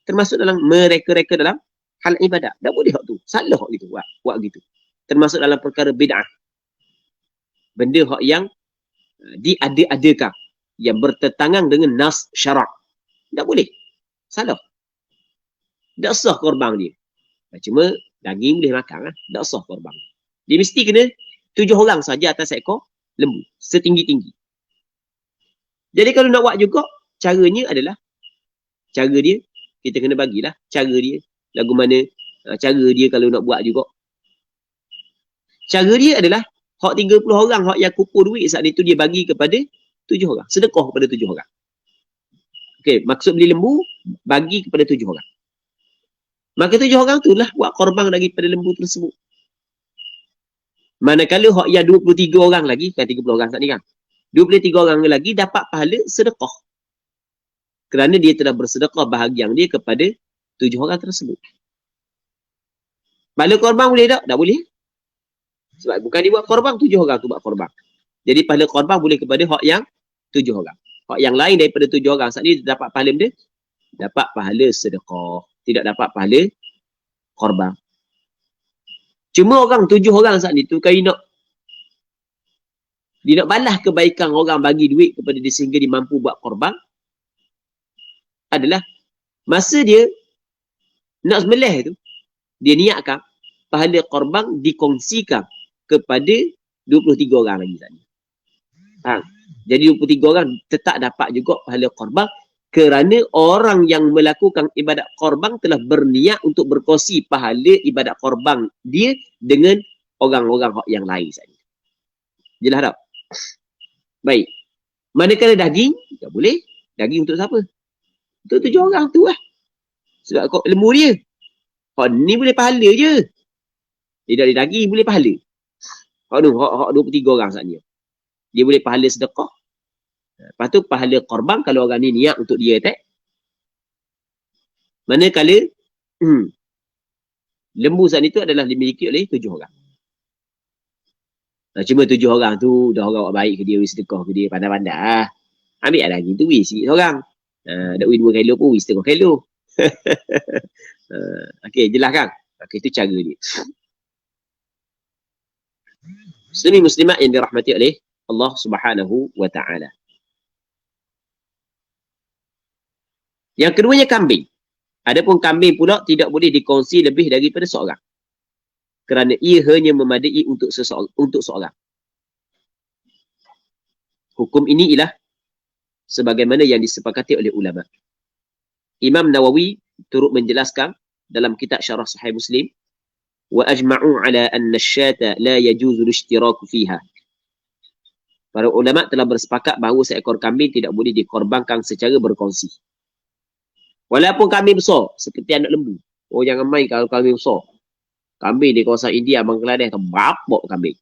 Termasuk dalam mereka-reka dalam hal ibadat. Tak boleh hak tu. Salah hak gitu. Buat gitu. Termasuk dalam perkara bid'ah. Benda hak yang diada-adakan. Yang bertentangan dengan nas syarak. Tak boleh. Salah. Tak sah korban dia. Cuma daging boleh makan lah. Tak sah korban. Dia mesti kena 7 orang saja atas ekor lembu. Setinggi-tinggi. Jadi kalau nak buat juga, caranya adalah, cara dia, kita kena bagilah cara dia. Lagu mana cara dia kalau nak buat juga. Cara dia adalah, hak 30 orang, hak yang kumpul duit saat itu dia bagi kepada 7 orang. Sedekah kepada 7 orang. Okey, maksud beli lembu, bagi kepada 7 orang. Maka 7 orang tu lah buat korban daripada lembu tersebut. Manakala hak yang 23 orang lagi, kan 30 orang saat ni kan. 23 orang lagi dapat pahala sedekah. Kerana dia telah bersedekah bahagian dia kepada 7 orang tersebut. Pahala korban boleh tak? Tak boleh. Sebab bukan dia buat korban, 7 orang tu buat korban. Jadi pahala korban boleh kepada hak yang 7 orang. Hak yang lain daripada 7 orang saat ni dapat pahala benda? Dapat pahala sedekah. Tidak dapat pahala korban. Cuma orang 7 orang saat ni tu kalau dia nak balas kebaikan orang bagi duit kepada dia sehingga dia mampu buat korban, adalah masa dia nak sembelih tu, dia niatkan pahala korban dikongsikan kepada 23 orang lagi tadi. Jadi 23 orang tetap dapat juga pahala korban kerana orang yang melakukan ibadat korban telah berniat untuk berkongsi pahala ibadat korban dia dengan orang-orang yang lain saja. Jelas tak? Baik. Manakala daging, tak boleh. Daging untuk siapa? Untuk 7 orang tu lah. Sebab kau lembu dia. Hak ni boleh pahala je. Dia dari daging boleh pahala. Hak 23 orang saat ni. Dia boleh pahala sedekah. Lepas tu pahala korban kalau orang ni niat untuk dia tak. Manakala lembu saat itu adalah dimiliki oleh 7 orang. Cuma 7 orang tu dah orang buat baik ke dia, sedekah ke dia, pandai-pandai lah. Ambil lah lagi tu wis sikit seorang. Dak wis 2 kilo pun wis 3 kilo. Okey, jelas kan? Okey, itu cara dia. Muslimin muslimat yang dirahmati oleh Allah Subhanahu wa taala. Yang keduanya kambing. Adapun kambing pula tidak boleh dikongsi lebih daripada seorang. Kerana ia hanya memadai untuk seorang. Hukum ini ialah sebagaimana yang disepakati oleh ulama. Imam Nawawi turut menjelaskan dalam kitab Syarah Sahih Muslim, wa ajma'u ala anna asyata la yajuzu al-ishtiraku fiha. Para ulama telah bersepakat bahawa seekor kambing tidak boleh dikorbankan secara berkongsi. Walaupun kambing besar, seperti anak lembu. Oh, jangan main kalau kambing besar. Kambing di kawasan India, Bangladesh, terbabak kambing.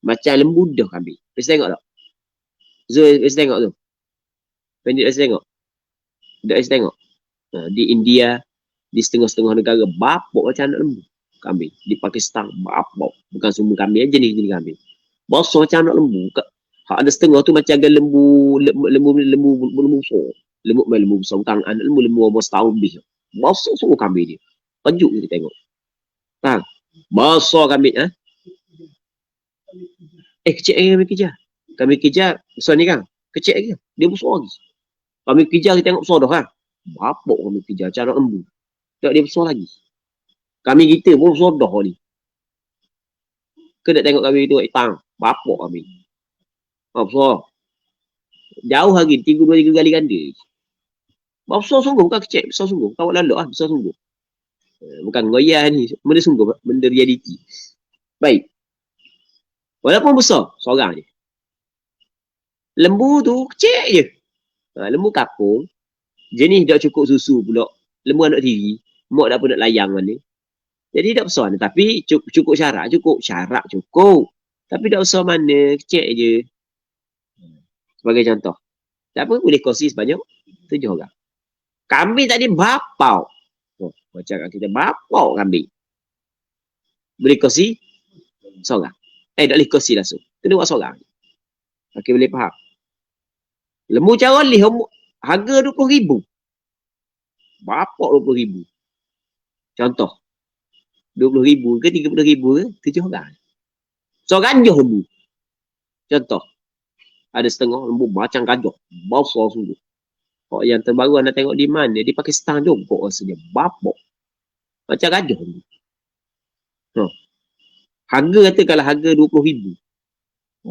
Macam lembu dah kambing. Bisa tengok tak? Zul, bisa tengok tu? Pendek bisa tengok? Tak bisa tengok? Di India, di setengah-setengah negara, babak macam anak lembu. Kambing. Di Pakistan, babak. Bukan semua kambing, jenis-jenis kambing. Besar macam anak lembu. Hak ada setengah tu macam agak lembu besar. Lembu besar tang anak lembu umur setahun lebih. Besar semua kambing dia. Kejut kita tengok. Faham? Besar kambing kecil kami kejar. Kami kejar besar ni kan. Kecil lagi. Dia besar lagi. Kami kejar kita tengok besar dah kan. Bapok kami kejar cara lembu. Tak dia besar lagi. Kami kita pun besar dah ni. Kena tengok kami tu tang. Bapok kami. Besar. Jauh lagi 3 kali ganda. Besar sungguh bukan kecil, besar sungguh. Kau lalu besar sungguh. Bukan goyah ni, benda sungguh, benda realiti. Baik. Walaupun besar, seorang je. Lembu tu kecil je. Lembu kapung, jenis dah cukup susu pula. Lembu anak tiri, mak dah pun nak layang mana. Jadi dah besar ni, tapi cukup syarat, cukup. Tapi dah besar mana, kecil je. Sebagai contoh. Tak apa, boleh kongsi sebanyak 7 orang. Kambing tadi bapau. Macam kita bapau kambing. Boleh kongsi seorang. Tak boleh kongsi langsung. Kena buat seorang. Okey, boleh faham. Lembu cara lih, harga RM20,000. Bapau RM20,000. Contoh. RM20,000 ke RM30,000 ke 7 orang. Seorang je lembu. Contoh. Ada setengah lembu macam gajah. Besar sungguh. Kok yang terbaru anda tengok di mana? Dia pakai stang jongkok rasanya. Bapok. Macam gajah lembu. Harga kata kalau harga RM20,000.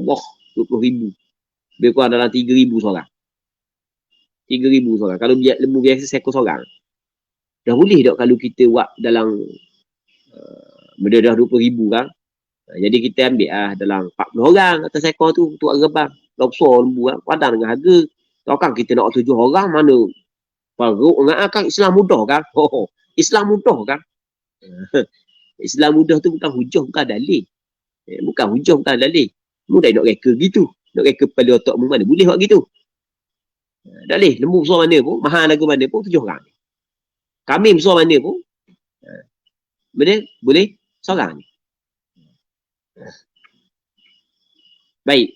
Allah, RM20,000. Lebih kurang dalam RM3,000 seorang. RM3,000 seorang. Kalau lembu biasa seekor seorang. Dah boleh tak kalau kita buat dalam benda dah RM20,000 kan? Jadi kita ambil dalam 40 orang atas ekor tu untuk rebang. Dah besar lembu kan? Padang dengan harga. Tahu kan kita nak 7 orang mana? Paruk dengan kan Islam mudah kan? Islam mudah kan? Islam mudah tu bukan hujah, bukan dalil. Bukan hujah, bukan dalil. Mudah nak reka gitu. Nak reka pada otak mu mana? Boleh buat gitu. Dalil. Lembu besar mana pun, mahal lagu mana pun, 7 orang. Kambing besar mana pun, boleh seorang. Baik.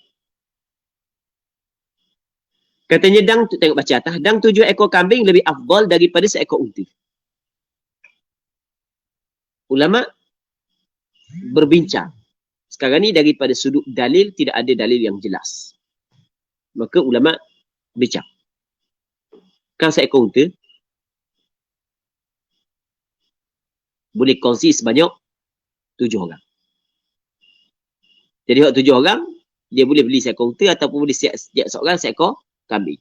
Katanya dang, tengok baca atas, dang 7 ekor kambing lebih afdal daripada seekor unta. Ulama berbincang. Sekarang ni daripada sudut dalil, tidak ada dalil yang jelas. Maka ulama bincang. Kan seekor unta boleh kongsi sebanyak 7 orang. Jadi 7 orang, dia boleh beli seekor unta ataupun boleh siap seorang seekor kambing.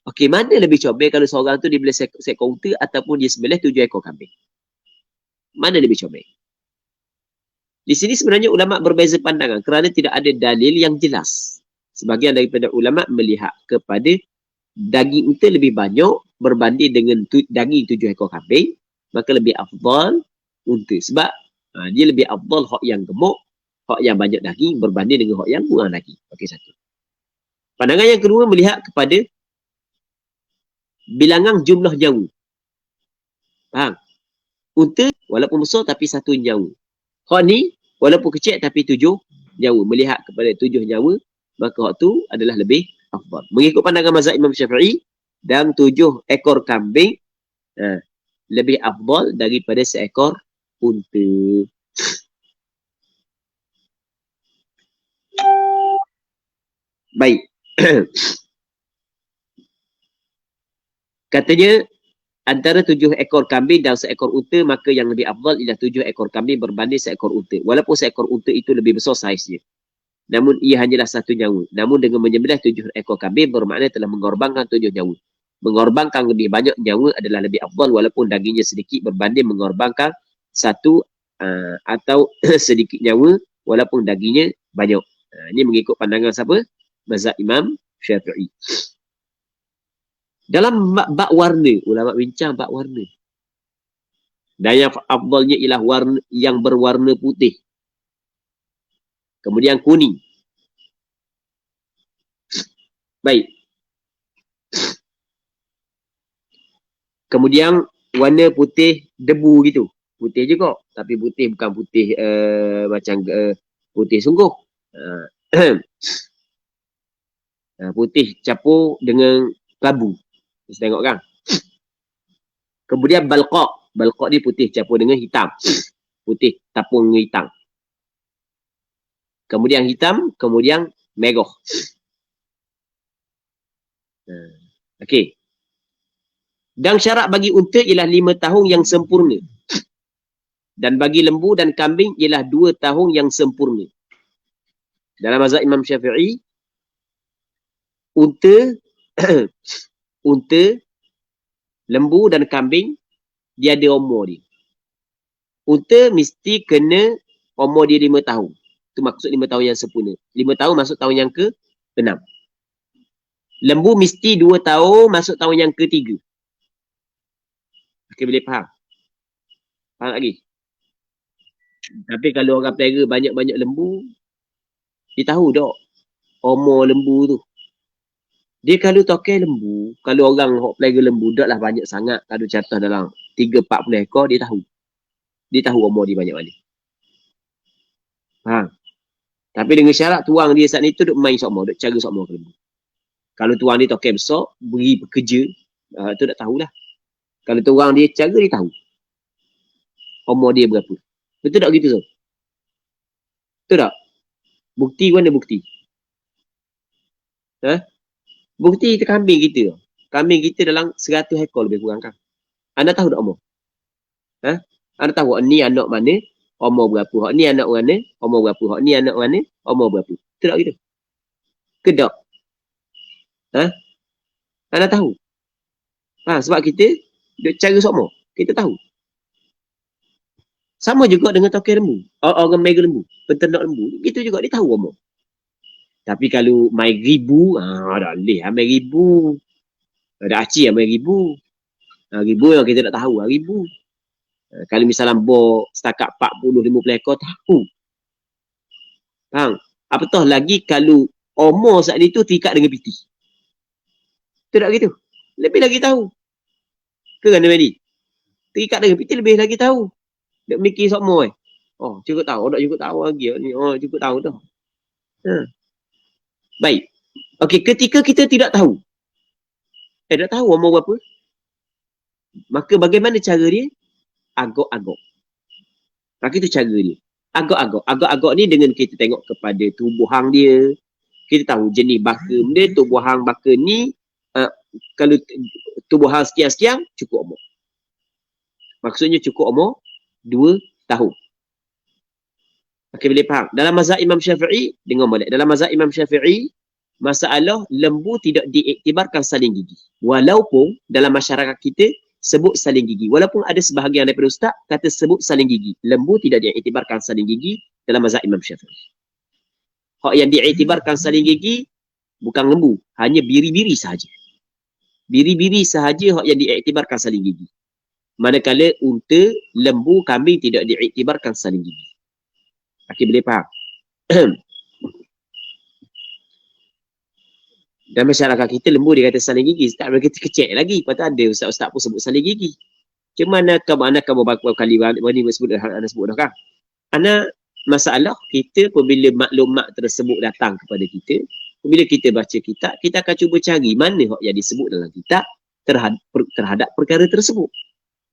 Okey, mana lebih comel kalau seorang tu dia beli seekor unta ataupun dia sembelih 7 ekor kambing? Mana lebih comel? Di sini sebenarnya ulama berbeza pandangan kerana tidak ada dalil yang jelas. Sebahagian daripada ulama melihat kepada daging unta lebih banyak berbanding dengan daging 7 ekor kambing, maka lebih afdal unta. Sebab dia lebih afdal hak yang gemuk, hak yang banyak daging berbanding dengan hak yang kurang daging. Okey, satu. Pandangan yang kedua melihat kepada bilangan jumlah nyawa. Faham? Unta walaupun besar tapi 1 nyawa. Hak ni walaupun kecil tapi 7 nyawa. Melihat kepada 7 nyawa, maka hak tu adalah lebih afdal. Mengikut pandangan mazhab Imam Syafi'i, dan 7 ekor kambing lebih afdal daripada seekor unta. Baik. Katanya antara 7 ekor kambing dan seekor unta, maka yang lebih afdal ialah 7 ekor kambing berbanding seekor unta. Walaupun seekor unta itu lebih besar saiznya, namun ia hanyalah 1 nyawa. Namun dengan menyembelih 7 ekor kambing bermakna telah mengorbankan 7 nyawa. Mengorbankan lebih banyak nyawa adalah lebih afdal walaupun dagingnya sedikit berbanding mengorbankan 1 atau sedikit nyawa walaupun dagingnya banyak. Ini mengikut pandangan siapa? Mazhab Imam Syafi'i. Dalam bab warna, ulama bincang bab warna. Dan yang afdalnya ialah warna yang berwarna putih. Kemudian kuning. Baik. Kemudian warna putih debu gitu. Putih juga. Tapi putih bukan putih macam putih sungguh. Putih campur dengan kelabu. Kita tengok kan. Kemudian balqa. Balqa ni putih campur dengan hitam. Putih tapung dengan hitam. Kemudian hitam, kemudian merah. Okey. Dan syarat bagi unta ialah 5 tahun yang sempurna. Dan bagi lembu dan kambing ialah 2 tahun yang sempurna. Dalam mazhab Imam Syafi'i, unta, unta, lembu dan kambing, dia ada umur dia. Unta mesti kena umur dia 5 tahun. Itu maksud 5 tahun yang sempurna. 5 tahun masuk tahun yang ke-6. Lembu mesti 2 tahun masuk tahun yang ke-3. Okey, boleh faham? Faham lagi? Tapi kalau orang pelihara banyak-banyak lembu, dia tahu tak umur lembu tu. Dia kalau tokai lembu, kalau orang pelihara lembu taklah banyak sangat. Kalau contoh dalam 3-40 ekor, dia tahu. Dia tahu umur dia banyak mana. Faham? Tapi dengan syarat tuang dia saat ni tu duk main sokmo, duk cara sokmo ke lembu. Kalau tuang dia tokai besar, beri bekerja, tu tak tahulah. Kalau tuang dia cara, dia tahu umur dia berapa. Betul tak gitu, so? Betul tak? Bukti mana bukti? Bukti kita kambing kita. Kambing kita dalam 100 ekor lebih kurang kan. Anda tahu tak umur? Anda tahu ni anak mana, umur berapa. Hak ni anak mana, umur berapa. Hak ni anak mana, umur berapa. Betul tak gitu? Kedak. Anda tahu? Sebab kita cara sokmo. Kita tahu. Sama juga dengan tokai lembu. Orang mega lembu. Penternak lembu. Gitu juga dia tahu umur. Tapi kalau mai ribu, dah leh mai ribu. Ada aci mai ribu. Ribu yang kita tak tahu, ribu. Kalau misalnya bor setakat 40-50 ekor, tahu. Faham? Apatah lagi kalau umur saat itu terikat dengan piti. Betul tak gitu? Lebih lagi tahu. Ke kan Medi? Terikat dengan piti lebih lagi tahu. Dia mikir sokmo cukup tahu. Tak cukup tahu lagi. Cukup tahu dah. Baik. Okey, ketika kita tidak tahu. Tak tahu umur berapa. Maka bagaimana cara dia? Agak-agak. Maka itu cara dia. Agak-agak. Agak-agak ni dengan kita tengok kepada tubuh hang dia. Kita tahu jenis baka dia. Tubuh hang baka ni. Kalau tubuh hang sekian-sekian, cukup umur. Maksudnya cukup umur 2 tahun. Okey, boleh faham? Dalam mazhab Imam Syafi'i, dengar balik. Dalam mazhab Imam Syafi'i, masalah lembu tidak diiktibarkan saling gigi. Walaupun dalam masyarakat kita sebut saling gigi. Walaupun ada sebahagian daripada ustaz kata sebut saling gigi. Lembu tidak diiktibarkan saling gigi dalam mazhab Imam Syafi'i. Hak yang diiktibarkan saling gigi bukan lembu, hanya biri-biri sahaja. Biri-biri sahaja hak yang diiktibarkan saling gigi. Manakala unta, lembu, kambing tidak diiktibarkan saling gigi. Okey, boleh faham? Dan masyarakat kita lembu dia kata saling gigi. Tak boleh kita kecek lagi. Lepas tu ada ustaz-ustaz pun sebut saling gigi. Macam mana kamu berapa kali ni sebut dah kan? Anak masalah kita apabila maklumat tersebut datang kepada kita, apabila kita baca kitab, kita akan cuba cari mana yang disebut dalam kitab terhadap perkara tersebut.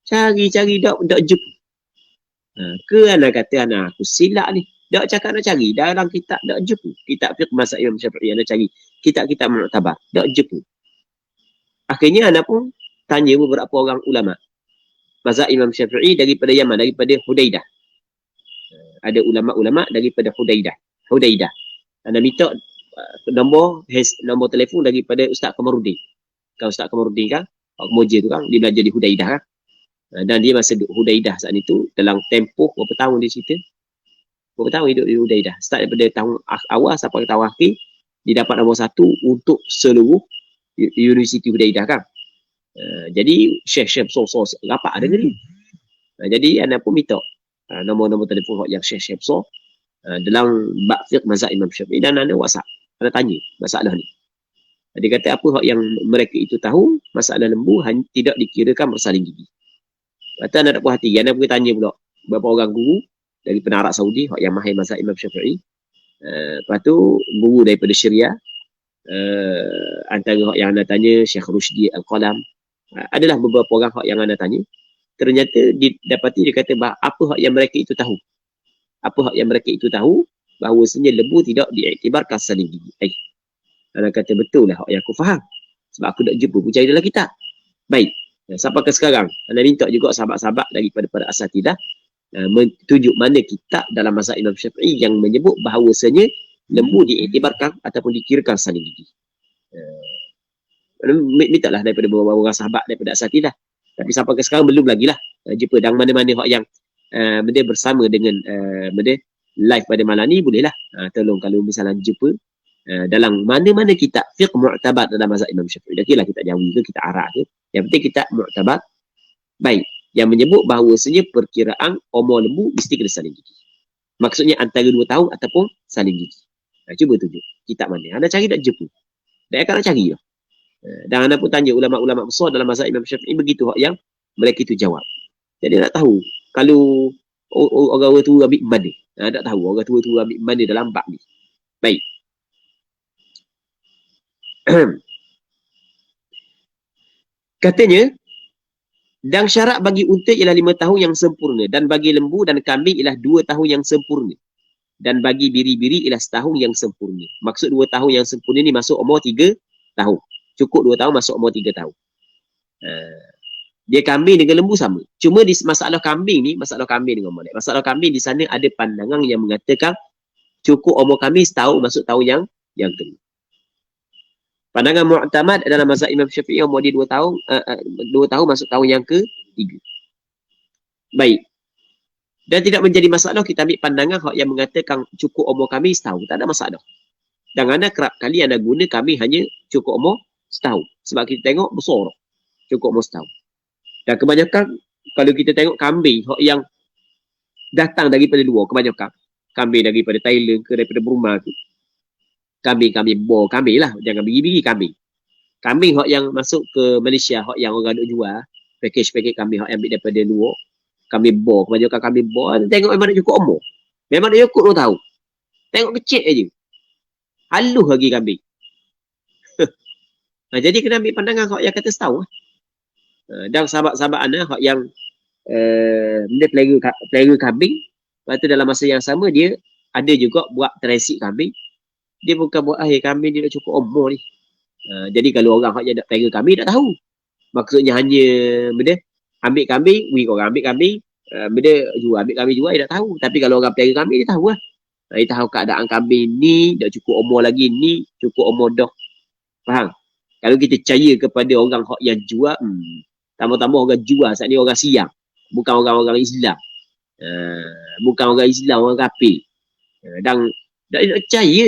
Cari-cari tak jumpa. Ke anak kata anak aku silap ni. Tak cakap nak cari. Dalam kitab tak jumpa. Kitab fiqh mazhab Imam Syafi'i anak cari. Kitab-kitab mu'tabar. Tak jumpa. Akhirnya anak pun tanya beberapa orang ulama. Mazhab Imam Syafi'i daripada Yaman, daripada Hudaidah. Ada ulama-ulama daripada Hudaidah. Anak minta nombor telefon daripada Ustaz Kamaruddin. Kan Ustaz Kamaruddin kan? Pak Kemoja tu kan, dia belajar di Hudaidah kan. Dan dia masa duduk Hudaidah saat itu, dalam tempoh berapa tahun dia cerita. Berapa tahun hidup di Hudaidah. Start daripada tahun awal sampai tahun akhir, dia dapat nombor 1 untuk seluruh Universiti Hudaidah kan. Jadi, Syekh so rapat dengan dia. Jadi, anak pun minta nombor-nombor telefon yang Syekh so dalam bab fiqh mazhab Imam Syafi'i, dan anak WhatsApp. Anak tanya masalah ni. Dia kata apa hak yang mereka itu tahu, masalah lembu tidak dikirakan bersaling gigi. Kata anak tak puas hati. Anak pergi tanya pula beberapa orang guru dari Arab Saudi yang mahir mazhab Imam Syafi'i. Lepas tu guru daripada Syria. antara hak yang anda tanya Syekh Rushdi Al-Qalam, adalah beberapa orang hak yang anda tanya, ternyata didapati dia kata apa hak yang mereka itu tahu, apa hak yang mereka itu tahu, bahawasanya lembu tidak diiktibarkan saling gigi. Anda kata betul lah hak yang aku faham, sebab aku dah jumpa percaya dalam kitab. Baik, sampai ke sekarang anda minta juga sahabat-sahabat daripada para asatidah menunjuk mana kitab dalam mazhab Imam Syafi'i yang menyebut bahawasanya lembu diiktibarkan ataupun dikirakan saling gigi. Mintalah daripada beberapa orang sahabat daripada asatidah. Tapi sampai ke sekarang belum lagi lah jumpa. Dan mana-mana hak yang benda bersama dengan benda live pada malam ni bolehlah tolong kalau misalnya jumpa dalam mana-mana kitab fiqh mu'tabar dalam mazhab Imam Syafi'i. Dah kira kita Jawi ke kita Arab ke, yang penting kitab mu'tabar baik yang menyebut bahawasanya perkiraan umur lembu mesti kena saling gigi. Maksudnya antara 2 tahun ataupun saling gigi. Cuba tunjuk kitab mana. Anda cari tak jumpa. Dan akan nak cari lah. Dan anda pun tanya ulama-ulama besar dalam mazhab Imam Syafi'i, begitu hak yang mereka itu jawab. Jadi nak tahu kalau orang tua ambil mana. Tak tahu orang tua ambil mana dalam bab ni. Baik. Katanya, dan syarat bagi unta ialah 5 tahun yang sempurna, dan bagi lembu dan kambing ialah 2 tahun yang sempurna, dan bagi biri-biri ialah setahun yang sempurna. Maksud 2 tahun yang sempurna ni masuk umur 3 tahun. Cukup 2 tahun masuk umur 3 tahun. Dia kambing dengan lembu sama. Cuma di masalah kambing ni, masalah kambing dengan molek. Masalah kambing di sana ada pandangan yang mengatakan cukup umur kambing setahun masuk tahun yang kedua. Pandangan mu'tamad dalam mazhab Imam Syafi'i umur dia 2 tahun, 2 tahun masuk tahun yang ke-3. Baik. Dan tidak menjadi masalah kita ambil pandangan yang mengatakan cukup umur kami setahun. Tak ada masalah. Dan anda kerap kali anda guna kami hanya cukup umur setahun. Sebab kita tengok besar. Cukup umur setahun. Dan kebanyakan kalau kita tengok kambing yang datang daripada luar, kebanyakan kambing daripada Thailand ke daripada Burma ke, kambing bor kambing lah, jangan bigi-bigi kambing. Kambing yang masuk ke Malaysia, yang orang duk jual, package kambing yang ambil daripada luar, kambing bor, kebanyakan kambing bor, tengok memang nak cukup umur. Memang nak cukup 2 tahun. Tengok kecil aja. Halus lagi kambing. Jadi kena ambil pandangan yang kata setahun. Dan sahabat-sahabat anda yang benda pelera kambing, lepas tu dalam masa yang sama dia ada juga buat transit kambing. Dia bukan buat akhir kambing dia dah cukup umur ni. Jadi kalau orang yang nak pelera kambing tak tahu. Maksudnya hanya benda ambil kambing, orang ambil kambing, benda jual, ambil kambing jual dia tak tahu. Tapi kalau orang pelera kambing dia tahu lah. Dia tahu keadaan kambing ni dah cukup umur lagi, ni cukup umur dah. Faham? Kalau kita percaya kepada orang yang jual, tambah-tambah orang jual saat ni orang siang. Bukan orang-orang Islam. Bukan orang Islam, orang kafir. Dan tak nak percaya.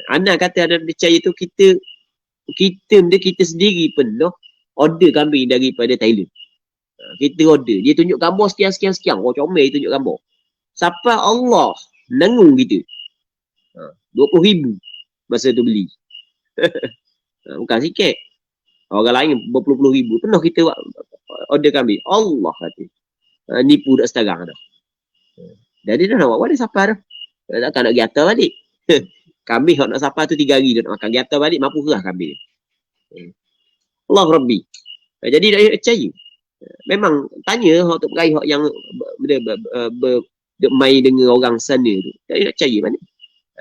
Anda kata anda percaya tu kita sendiri penuh order kambing daripada Thailand. Kita order. Dia tunjuk gambar sekian. Oh comel tunjuk gambar. Siapa Allah nangung kita. 20,000 masa tu beli. Bukan sikit. Orang lain berpuluh-puluh ribu. Penuh kita order kambing. Allah kata. Nipu dah sekarang dah. Jadi dah nak buat balik siapa dah. Takkan nak pergi atas balik. Kambing nak siapa tu 3 hari dia nak makan. Pergi atas balik mampu kerah kambing. Allah Rabbi. Jadi dah percaya. Memang tanya tu perai yang main dengan orang sana tu. Tak nak percaya mana.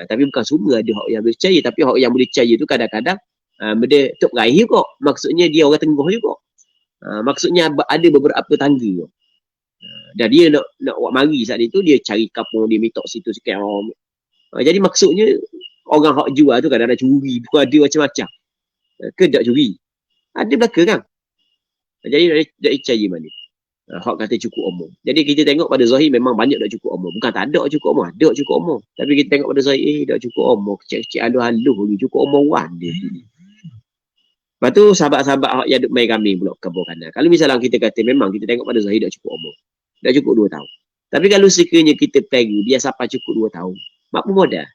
Tapi bukan semua ada hak yang boleh percaya. Tapi hak yang boleh percaya tu kadang-kadang benda tok raih juga. Maksudnya dia orang tengah juga. Maksudnya ada beberapa tangga. Dan dia nak buat mari saat itu dia cari kapung dia minta situ sikit. Jadi maksudnya orang hak jual tu kadang-kadang curi, bukan ada macam-macam. Ke tak curi? Ada belaka kan? Jadi tak percaya mana. Hak kata cukup umur. Jadi kita tengok pada Zahir memang banyak dah cukup umur. Bukan tak ada cukup umur. Ada cukup umur. Tapi kita tengok pada Zahir dah cukup umur. Kecil-kecil haluh-haluh lagi. Cukup umur wan dia. Lepas tu sahabat-sahabat yang duk main kambing pula kebun kanan. Kalau misalnya kita kata memang kita tengok pada Zahir dah cukup umur. Dah cukup 2 tahun. Tapi kalau sekiranya kita pelera dia sampai cukup 2 tahun. Mak pun modal.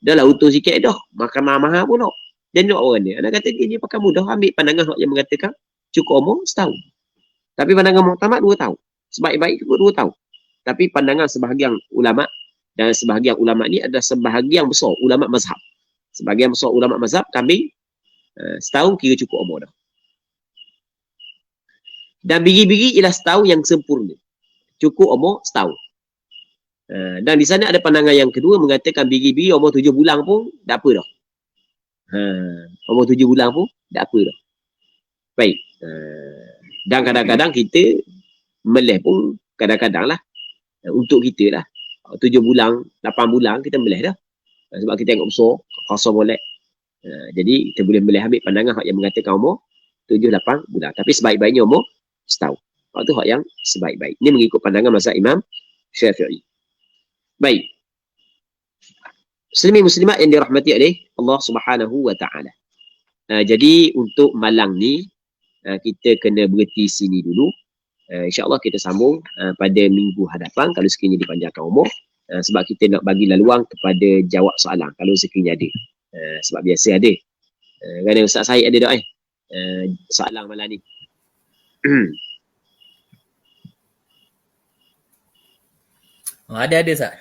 Dah lah untung sikit dah. Makan mahal-mahal pun tak. Jadi nak orang dia. Anak kata dia pakai mudah ambil pandangan yang mengatakan cukup umur setahun. Tapi pandangan muhtamad 2 tahun. Sebaik-baik cukup 2 tahun. Tapi pandangan sebahagian ulama dan sebahagian ulama ni adalah sebahagian besar ulama mazhab. Sebagian besar ulama mazhab kambing setahun kira cukup umur dah. Dan biri-biri ialah setahun yang sempurna. Cukup umur setahun. Dan di sana ada pandangan yang kedua mengatakan biri-biri umur 7 bulan pun tak apa dah. Umur 7 bulan pun tak apa dah. Baik. Dan kadang-kadang kita meleh pun kadang-kadang lah. Untuk kita lah. 7 bulan, 8 bulan kita meleh dah. Sebab kita tengok besar, kosong molek. Jadi kita boleh meleh ambil pandangan hak yang mengatakan umur 7-8 bulan. Tapi sebaik-baiknya umur setahun. Itu hak yang sebaik-baik. Ini mengikut pandangan mazhab Imam Syafi'i. Baik. Muslimin muslimat yang dirahmati oleh Allah Subhanahu wa taala. Jadi untuk malang ni kita kena berhenti sini dulu. InsyaAllah kita sambung pada minggu hadapan kalau sekiranya dipanjangkan umur. Sebab kita nak bagi laluan kepada jawab soalan kalau sekiranya ada. Sebab biasa ada. Kerana Ustaz Syed ada tak soalan malam ni. Ada Ustaz.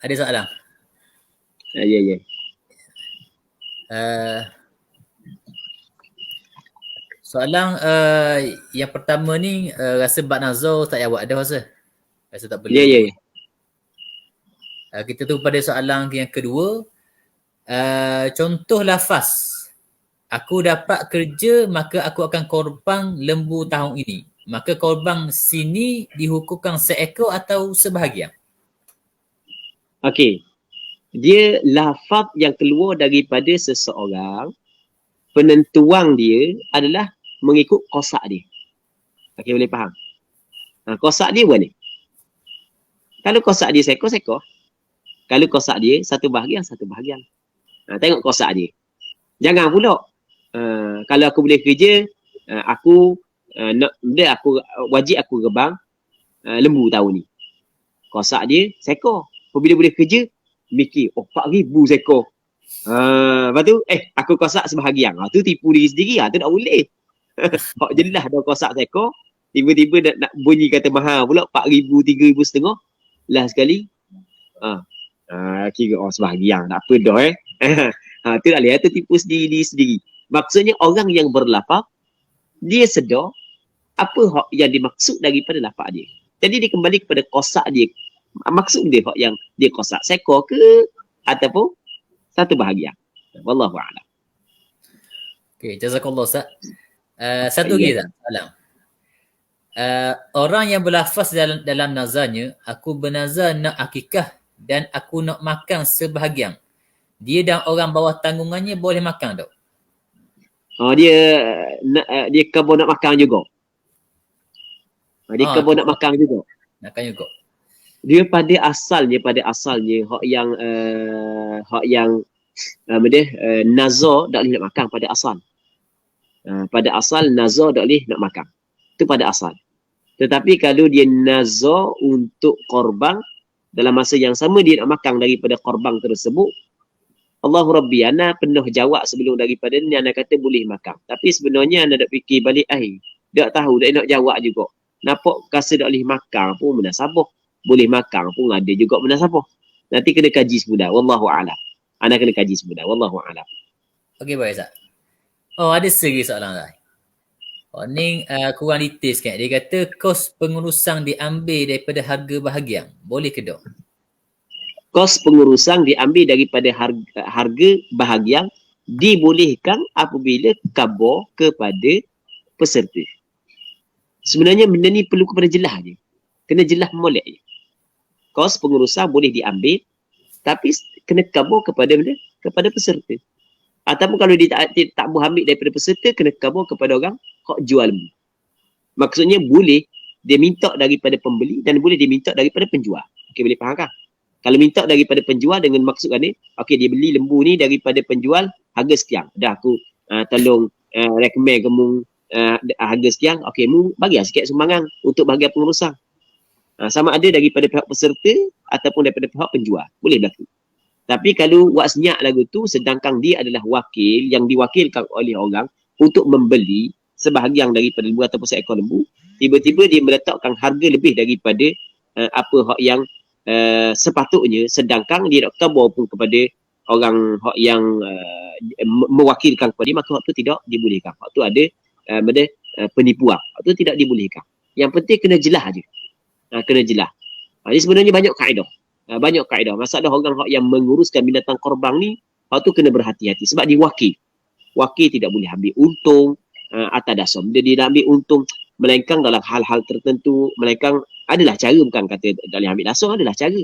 Ada soalan? Ya. Soalan yang pertama ni rasa bab nazar tak payah buat dah rasa. Rasa tak perlu. Ya. Kita tu pada soalan yang kedua. Contoh lafaz. Aku dapat kerja maka aku akan korban lembu tahun ini. Maka korban sini dihukumkan seekor atau sebahagian? Okey. Dia lafaz yang keluar daripada seseorang, penentuan dia adalah mengikut kosak dia. Okey, boleh faham? Kosak dia buat ni. Kalau kosak dia sekor. Kalau kosak dia satu bahagian. Tengok kosak dia. Jangan pula kalau aku boleh kerja, aku wajib aku rebang lembu tahun ni. Kosak dia sekor. Apabila boleh kerja, mikir, 4,000 sekor. Lepas tu, aku kosak sebahagian. Tu tipu diri sendiri. Tu tak boleh. Hak jelas dah kosak sekor. Tiba-tiba nak bunyi kata mahal pula 4,000, 3,500. Last sekali. Kira sebahagian. Tak apa dah tu tak boleh. Tu tipu diri sendiri. Maksudnya orang yang berlafaz, dia sedar apa hak yang dimaksud daripada lafaz dia. Jadi dia kembali kepada kosak dia. Maksud dia hak yang dia kosak sekor ke ataupun satu bahagian. Wallahu a'lam. Okey, jazakallah Ustaz. Satu lagi tak? Salam. Orang yang berlafaz dalam nazarnya, aku bernazar nak akikah dan aku nak makan sebahagian. Dia dan orang bawah tanggungannya boleh makan tak? Dia kabur nak makan juga. Dia kabur nak makan juga. Makan juga. Dia pada asalnya hak yang nazar tak boleh nak makan pada asal. Pada asal nazar tak boleh nak makan. Itu pada asal. Tetapi kalau dia nazar untuk korban, dalam masa yang sama dia nak makan daripada korban tersebut, Allahu Rabbi, ana penuh jawab sebelum daripada ni, ana kata boleh makan. Tapi sebenarnya ana nak fikir balik, tak tahu, tak nak jawab juga. Nampak rasa tak boleh makan pun munasabah. Boleh makan pun ada juga munasabah. Nanti kena kaji semudah. Wallahu a'lam. Ana kena kaji semudah. Wallahu a'lam. Okey, baik Ustaz. Ada segi soalan Ustaz. Ni kurang detail sikit. Dia kata kos pengurusan diambil daripada harga bahagian. Boleh ke tak? Kos pengurusan diambil daripada harga bahagian dibolehkan apabila khabar kepada peserta. Sebenarnya benda ni perlu kepada jelas je. Kena jelas molek je. Kos pengurusan boleh diambil tapi kena khabar kepada peserta. Ataupun kalau dia tak boleh ambil daripada peserta, kena khabar kepada orang hak jual. Maksudnya boleh dia minta daripada pembeli dan boleh dia minta daripada penjual. Okey, boleh faham kan? Kalau minta daripada penjual dengan maksudkan ni, okey dia beli lembu ni daripada penjual harga sekian. Dah aku tolong recommend kamu harga sekian. Okey, mu bagi sikit sumbangan untuk bahagian pengurusan. Sama ada daripada pihak peserta ataupun daripada pihak penjual. Boleh berlaku. Tapi kalau buat senyap lagu tu, sedangkan dia adalah wakil yang diwakilkan oleh orang untuk membeli sebahagian daripada lembu ataupun seekor lembu, tiba-tiba dia meletakkan harga lebih daripada apa hak yang sepatutnya, sedangkan dia nak khabar pun kepada orang yang mewakilkan kepada dia, maka hak tu tidak dibolehkan. Hak tu ada penipuan. Hak tu tidak dibolehkan. Yang penting kena jelas aja. Kena jelas. Ini sebenarnya banyak kaedah. Banyak kaedah. Masalah orang yang menguruskan binatang korban ni, hak tu kena berhati-hati sebab dia wakil. Wakil tidak boleh ambil untung atas dasar. Dia nak ambil untung melainkan dalam hal-hal tertentu, melainkan adalah cara, bukan kata dalam ambil dasar, adalah cara.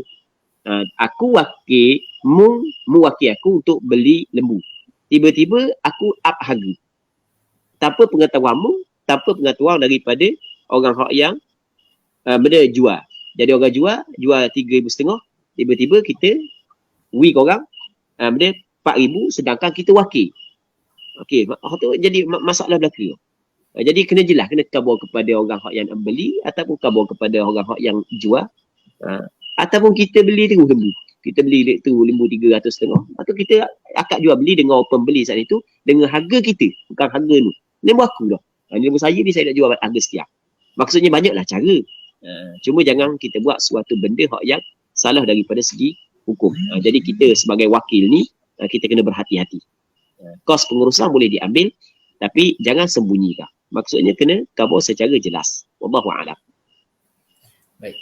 Aku wakil, mewakil aku untuk beli lembu. Tiba-tiba aku up harga. Tanpa pengetahuanmu, tanpa pengetahuan daripada orang yang benda jual. Jadi orang jual 3,500, tiba-tiba kita korang benda 4,000, sedangkan kita wakil. Okey, tu jadi masalah berlaku. Jadi kena jelas, kena khabar kepada orang yang beli ataupun khabar kepada orang yang jual. Ataupun kita beli terus lembu. Kita beli tu lembu 300,500. Lepas tu kita akak jual beli dengan pembeli saat itu dengan harga kita, bukan harga ni. Lembu aku dah. Lembu saya ni saya nak jual harga sekian. Maksudnya banyaklah cara. Cuma jangan kita buat suatu benda yang salah daripada segi hukum. Jadi kita sebagai wakil ni kita kena berhati-hati. Kos pengurusan boleh diambil tapi jangan sembunyikan. Maksudnya kena khabar secara jelas. Wallahu a'lam. Baik.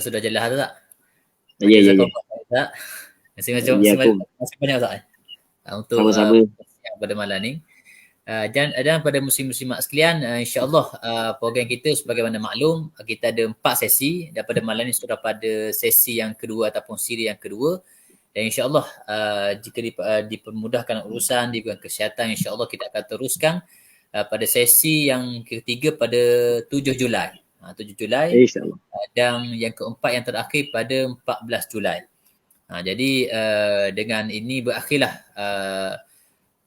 Sudah jelas tu tak? Ya. Tak? Masih banyak tak? Untuk Sama-sama. yang pada malam ni. Dan pada muslim-muslimat sekalian, insya-Allah program kita sebagaimana maklum, kita ada 4 sesi. Dan pada malam ni sudah pada sesi yang kedua ataupun siri yang kedua. Dan insya-Allah jika dipermudahkan urusan, diberikan kesihatan, insya-Allah kita akan teruskan pada sesi yang ketiga pada 7 Julai. 7 Julai. InsyaAllah. Dan yang keempat yang terakhir pada 14 Julai. Jadi dengan ini berakhirlah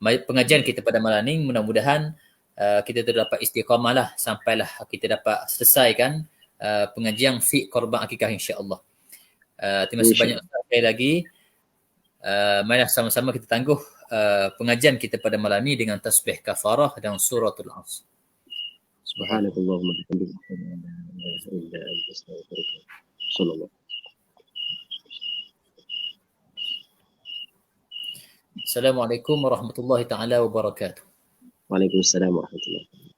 pengajian kita pada malam ini. Mudah-mudahan kita terdapat istiqamah lah sampailah kita dapat selesaikan pengajian fi korban akikah insya-Allah. Terima kasih banyak sekali lagi. Marilah sama-sama kita tangguh pengajian kita pada malam ini dengan tasbih kafarah dan suratul Asr. Subhanakallahumma wa bihamdika. Sallallahu. Assalamualaikum warahmatullahi taala wabarakatuh. Waalaikumsalam warahmatullahi wabarakatuh.